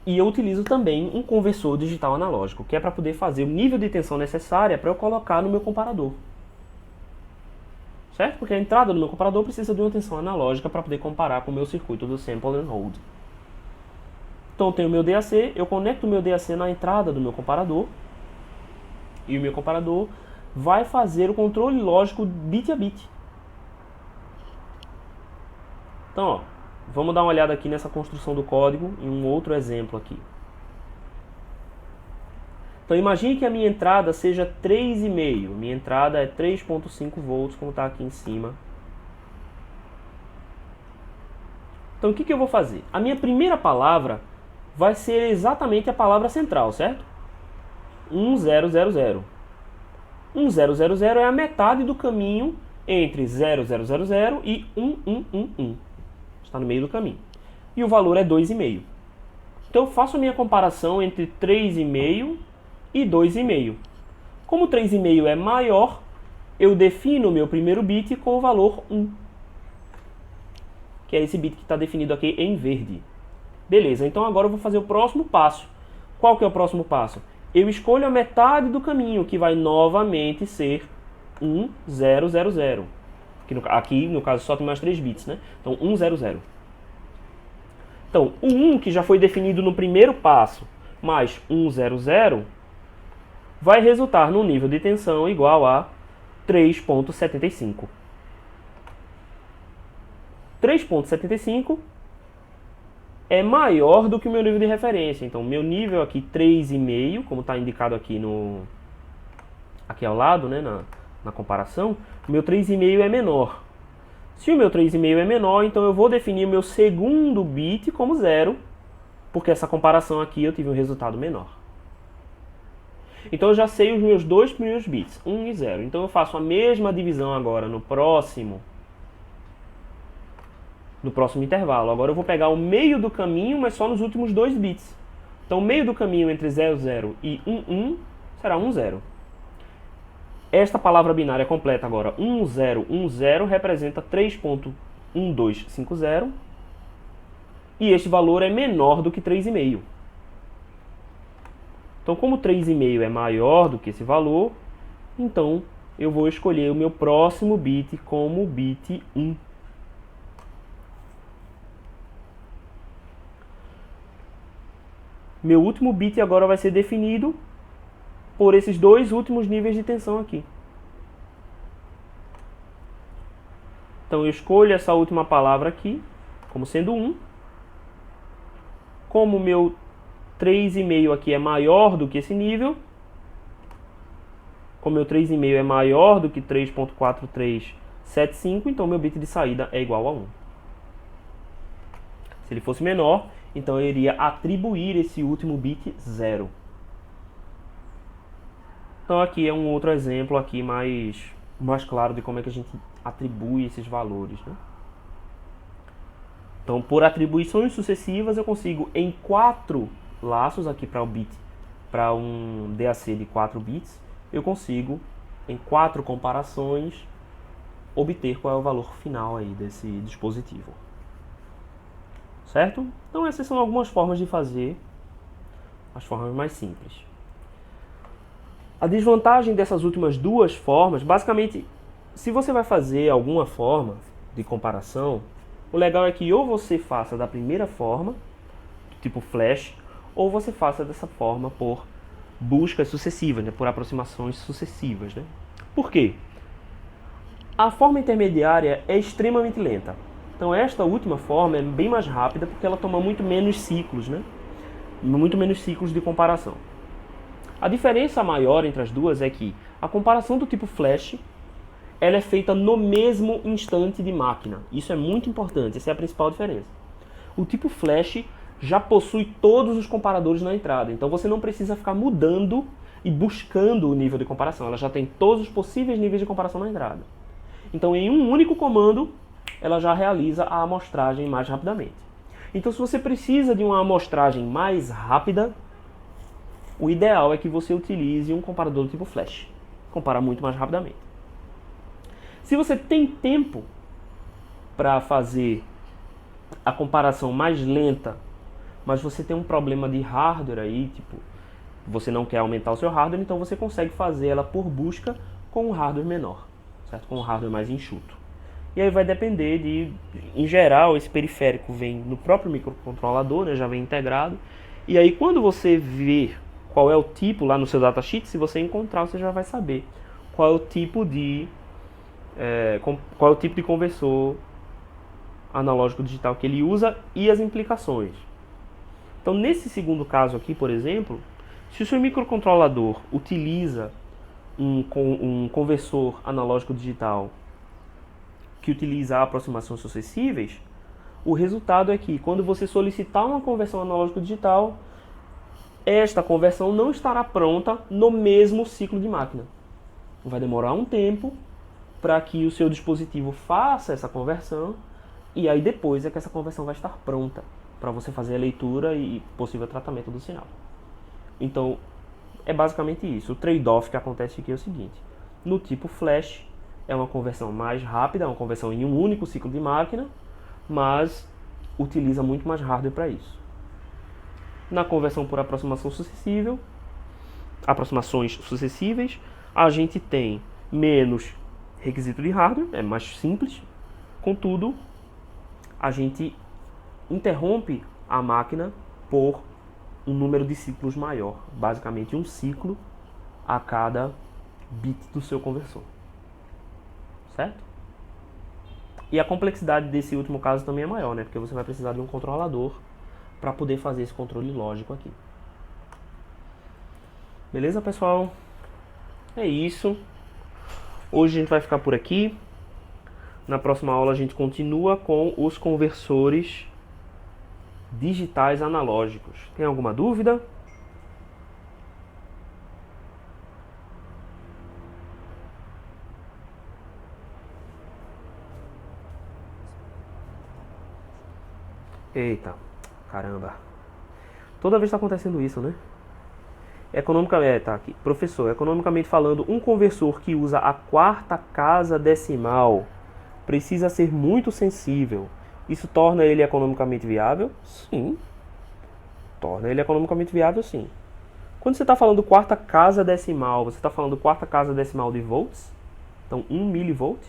E eu utilizo também um conversor digital analógico, que é para poder fazer o nível de tensão necessária para eu colocar no meu comparador. Certo? Porque a entrada do meu comparador precisa de uma tensão analógica para poder comparar com o meu circuito do Sample and Hold. Então eu tenho o meu DAC, eu conecto o meu DAC na entrada do meu comparador, e o meu comparador vai fazer o controle lógico bit a bit. Então, ó, vamos dar uma olhada aqui nessa construção do código em um outro exemplo aqui. Então imagine que a minha entrada seja 3,5. Minha entrada é 3,5 volts, como está aqui em cima. Então o que eu vou fazer? A minha primeira palavra vai ser exatamente a palavra central, certo? 1000. 1000 é a metade do caminho entre 0000 e 1111. Está no meio do caminho. E o valor é 2,5. Então eu faço a minha comparação entre 3,5 e 2,5. Como 3,5 é maior, eu defino o meu primeiro bit com o valor 1. Que é esse bit que está definido aqui em verde. Beleza, então agora eu vou fazer o próximo passo. Qual que é o próximo passo? Eu escolho a metade do caminho, que vai novamente ser 1000. Aqui, no caso, só tem mais 3 bits, né? Então, 100. Então, o 1, que já foi definido no primeiro passo, mais 100, vai resultar num nível de tensão igual a 3,75. 3,75 é maior do que o meu nível de referência. Então, meu nível aqui, 3,5, como está indicado aqui, aqui ao lado, né, na comparação, o meu 3,5 é menor. Se o meu 3,5 é menor, então eu vou definir o meu segundo bit como 0, porque essa comparação aqui eu tive um resultado menor. Então eu já sei os meus dois primeiros bits, 1 e 0. Então eu faço a mesma divisão agora no próximo intervalo. Agora eu vou pegar o meio do caminho, mas só nos últimos 2 bits. Então o meio do caminho entre 00 e 11 será 10. Esta palavra binária completa agora, 1010, representa 3,1250. E este valor é menor do que 3,5. Então, como 3,5 é maior do que esse valor, então eu vou escolher o meu próximo bit como bit 1. Meu último bit agora vai ser definido por esses dois últimos níveis de tensão aqui. Então eu escolho essa última palavra aqui como sendo 1. Como o meu 3,5 aqui é maior do que esse nível, como meu 3,5 é maior do que 3,4375, então meu bit de saída é igual a 1. Se ele fosse menor, então eu iria atribuir esse último bit 0. Então aqui é um outro exemplo aqui mais claro de como é que a gente atribui esses valores, né? Então, por atribuições sucessivas, eu consigo em 4 laços aqui para um DAC de 4 bits, eu consigo em 4 comparações obter qual é o valor final aí desse dispositivo. Certo? Então essas são algumas formas de fazer, as formas mais simples. A desvantagem dessas últimas duas formas, basicamente, se você vai fazer alguma forma de comparação, o legal é que ou você faça da primeira forma, tipo flash, ou você faça dessa forma por buscas sucessivas, né, por aproximações sucessivas. Né? Por quê? A forma intermediária é extremamente lenta. Então esta última forma é bem mais rápida porque ela toma muito menos ciclos, né? Muito menos ciclos de comparação. A diferença maior entre as duas é que a comparação do tipo flash ela é feita no mesmo instante de máquina. Isso é muito importante, essa é a principal diferença. O tipo flash já possui todos os comparadores na entrada, então você não precisa ficar mudando e buscando o nível de comparação. Ela já tem todos os possíveis níveis de comparação na entrada. Então em um único comando ela já realiza a amostragem mais rapidamente. Então se você precisa de uma amostragem mais rápida, o ideal é que você utilize um comparador do tipo flash. Compara muito mais rapidamente. Se você tem tempo para fazer a comparação mais lenta, mas você tem um problema de hardware aí, tipo, você não quer aumentar o seu hardware, então você consegue fazer ela por busca com um hardware menor, certo? Com um hardware mais enxuto. E aí vai depender de, em geral, esse periférico vem no próprio microcontrolador, né, já vem integrado. E aí quando você vê qual é o tipo lá no seu datasheet, se você encontrar, você já vai saber qual é o tipo de conversor analógico digital que ele usa e as implicações. Então nesse segundo caso aqui, por exemplo, se o seu microcontrolador utiliza um conversor analógico digital que utiliza aproximações sucessíveis, o resultado é que quando você solicitar uma conversão analógico digital, esta conversão não estará pronta no mesmo ciclo de máquina. Vai demorar um tempo para que o seu dispositivo faça essa conversão, e aí depois é que essa conversão vai estar pronta para você fazer a leitura e possível tratamento do sinal. Então, é basicamente isso. O trade-off que acontece aqui é o seguinte: no tipo flash, é uma conversão mais rápida, é uma conversão em um único ciclo de máquina, mas utiliza muito mais hardware para isso. Na conversão por aproximações sucessíveis, a gente tem menos requisito de hardware, é mais simples, contudo, a gente interrompe a máquina por um número de ciclos maior, basicamente um ciclo a cada bit do seu conversor, certo? E a complexidade desse último caso também é maior, né? Porque você vai precisar de um controlador para poder fazer esse controle lógico aqui. Beleza, pessoal? É isso. Hoje a gente vai ficar por aqui. Na próxima aula a gente continua com os conversores digitais analógicos. Tem alguma dúvida? Eita, caramba. Toda vez está acontecendo isso, né? Economicamente, tá aqui. Professor, economicamente falando, um conversor que usa a quarta casa decimal precisa ser muito sensível. Isso torna ele economicamente viável? Sim. Torna ele economicamente viável, sim. Quando você está falando quarta casa decimal, você está falando quarta casa decimal de volts? Então, 1 milivolt.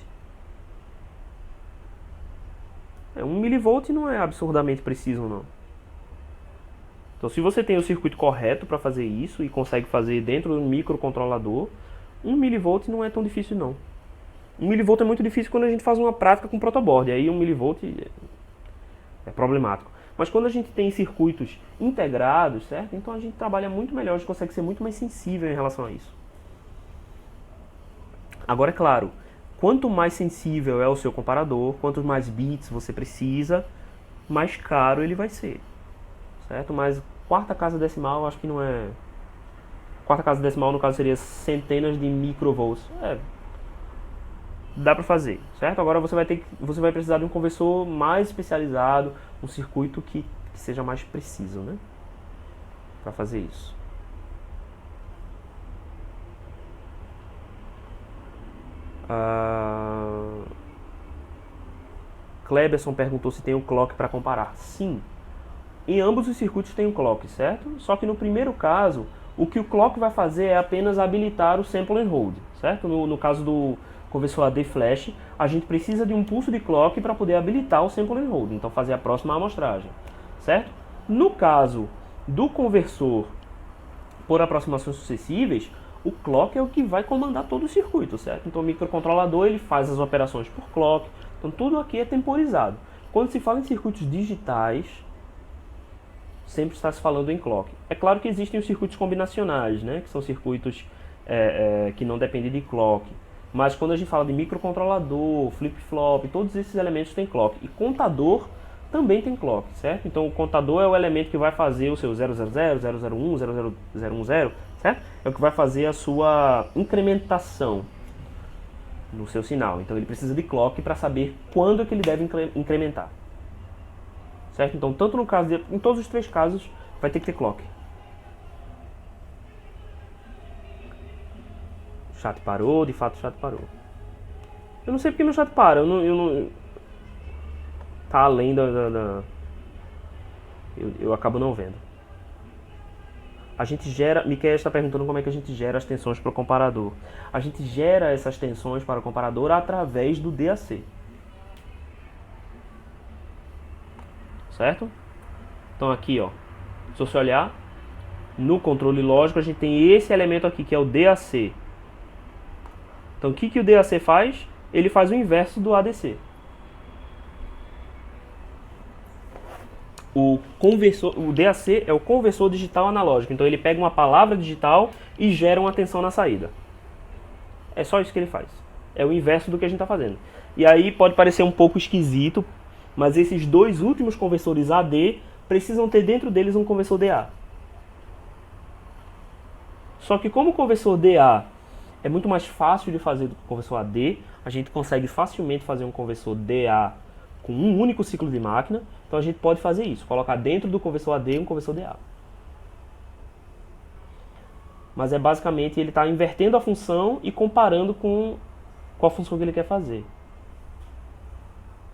1 milivolt não é absurdamente preciso, não. Então, se você tem o circuito correto para fazer isso e consegue fazer dentro do microcontrolador, 1 milivolt não é tão difícil, não. 1 milivolt é muito difícil quando a gente faz uma prática com protoboard. Aí 1 milivolt é problemático. Mas quando a gente tem circuitos integrados, certo? Então a gente trabalha muito melhor, a gente consegue ser muito mais sensível em relação a isso. Agora, é claro, quanto mais sensível é o seu comparador, quantos mais bits você precisa, mais caro ele vai ser. Certo? Mas quarta casa decimal, acho que não é... Quarta casa decimal, no caso, seria centenas de microvolts. Dá pra fazer, certo? Agora você vai precisar de um conversor mais especializado, um circuito que seja mais preciso, né? Pra fazer isso. Kleberson perguntou se tem um clock para comparar. Sim. Em ambos os circuitos tem um clock, certo? Só que no primeiro caso, o que o clock vai fazer é apenas habilitar o sample and hold, certo? No caso do conversor AD flash, a gente precisa de um pulso de clock para poder habilitar o sample and hold, então fazer a próxima amostragem, certo? No caso do conversor por aproximações sucessíveis, o clock é o que vai comandar todo o circuito, certo? Então o microcontrolador ele faz as operações por clock, então tudo aqui é temporizado. Quando se fala em circuitos digitais, sempre está se falando em clock. É claro que existem os circuitos combinacionais, né? Que são circuitos que não dependem de clock. Mas quando a gente fala de microcontrolador, flip-flop, todos esses elementos têm clock. E contador também tem clock, certo? Então o contador é o elemento que vai fazer o seu 000, 001, 00010, certo? É o que vai fazer a sua incrementação no seu sinal. Então ele precisa de clock para saber quando é que ele deve incrementar. Certo? Então, tanto no caso em todos os três casos, vai ter que ter clock. O chat parou, de fato o chat parou. Eu não sei porque meu chat para. tá além eu acabo não vendo. A gente gera, Miquel está perguntando como é que a gente gera as tensões para o comparador. A gente gera essas tensões para o comparador através do DAC. Certo? Então aqui, ó, se você olhar, no controle lógico a gente tem esse elemento aqui, que é o DAC. Então o que o DAC faz? Ele faz o inverso do ADC. O DAC é o conversor digital analógico. Então ele pega uma palavra digital e gera uma tensão na saída. É só isso que ele faz. É o inverso do que a gente está fazendo. E aí pode parecer um pouco esquisito, mas esses dois últimos conversores AD precisam ter dentro deles um conversor DA. Só que como o conversor DA é muito mais fácil de fazer do que o conversor AD, a gente consegue facilmente fazer um conversor DA com um único ciclo de máquina. Então a gente pode fazer isso, colocar dentro do conversor AD um conversor DA. Mas é basicamente ele está invertendo a função e comparando com a função que ele quer fazer.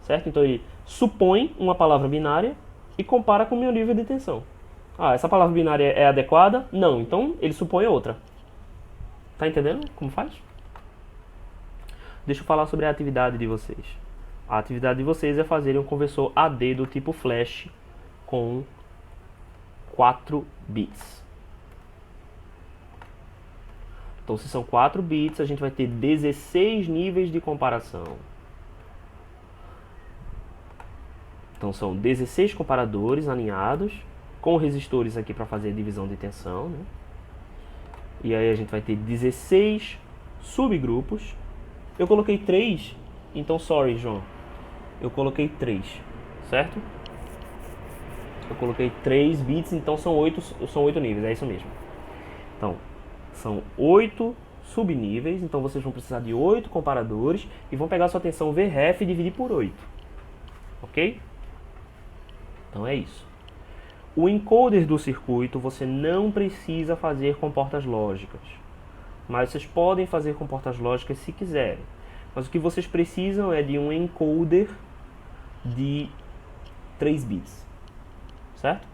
Certo? Então ele supõe uma palavra binária e compara com o meu nível de tensão. Ah, essa palavra binária é adequada? Não, então ele supõe outra. Tá entendendo como faz? Deixa eu falar sobre a atividade de vocês. A atividade de vocês é fazerem um conversor AD do tipo flash com 4 bits. Então, se são 4 bits, a gente vai ter 16 níveis de comparação. Então, são 16 comparadores alinhados, com resistores aqui para fazer a divisão de tensão, né? E aí a gente vai ter 16 subgrupos. Eu coloquei 3, então, sorry, João. Eu coloquei 3, certo? Eu coloquei 3 bits, então são 8 níveis, é isso mesmo. Então, são 8 subníveis, então vocês vão precisar de 8 comparadores e vão pegar sua tensão VREF e dividir por 8. Ok? Então é isso. O encoder do circuito você não precisa fazer com portas lógicas, mas vocês podem fazer com portas lógicas se quiserem. Mas o que vocês precisam é de um encoder de 3 bits, certo?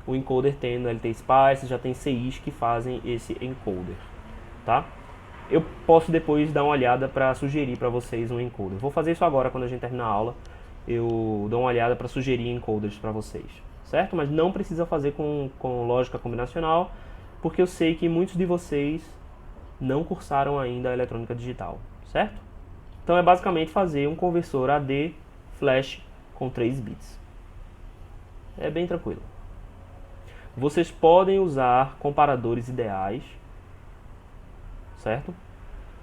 O encoder tem no LT Spice, já tem CIs que fazem esse encoder, tá? Eu posso depois dar uma olhada para sugerir para vocês um encoder. Vou fazer isso agora quando a gente terminar a aula. Eu dou uma olhada para sugerir encoders para vocês, certo? Mas não precisa fazer com lógica combinacional, porque eu sei que muitos de vocês não cursaram ainda a eletrônica digital, certo? Então é basicamente fazer um conversor AD flash com 3 bits. É bem tranquilo. Vocês podem usar comparadores ideais, certo?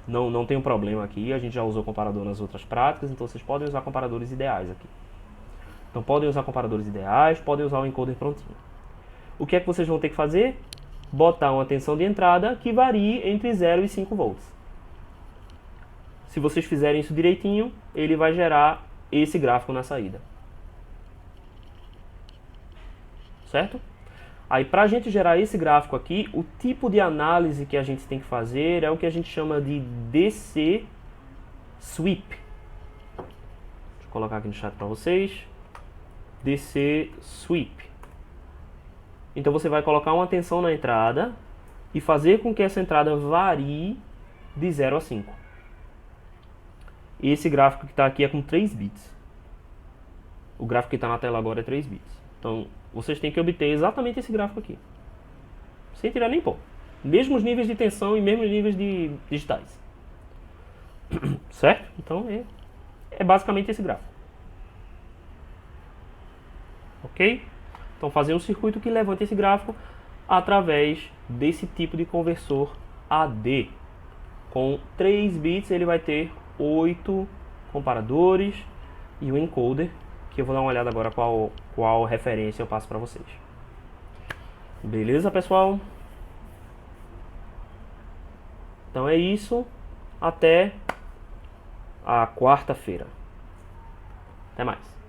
Não tem um problema aqui, a gente já usou comparador nas outras práticas, então vocês podem usar comparadores ideais aqui. Então podem usar comparadores ideais, podem usar o encoder prontinho. O que é que vocês vão ter que fazer? Botar uma tensão de entrada que varie entre 0 e 5 volts. Se vocês fizerem isso direitinho, ele vai gerar esse gráfico na saída. Certo? Aí, para a gente gerar esse gráfico aqui, o tipo de análise que a gente tem que fazer é o que a gente chama de DC Sweep. Deixa eu colocar aqui no chat para vocês. DC Sweep. Então, você vai colocar uma tensão na entrada e fazer com que essa entrada varie de 0 a 5. Esse gráfico que está aqui é com 3 bits. O gráfico que está na tela agora é 3 bits. Então, vocês têm que obter exatamente esse gráfico aqui. Sem tirar nem pôr. Mesmos níveis de tensão e mesmos níveis de digitais. Certo? Então, é basicamente esse gráfico. Ok? Então, fazer um circuito que levante esse gráfico através desse tipo de conversor AD. Com 3 bits, ele vai ter 8 comparadores e o encoder, que eu vou dar uma olhada agora qual referência eu passo para vocês. Beleza, pessoal? Então é isso. Até a quarta-feira. Até mais.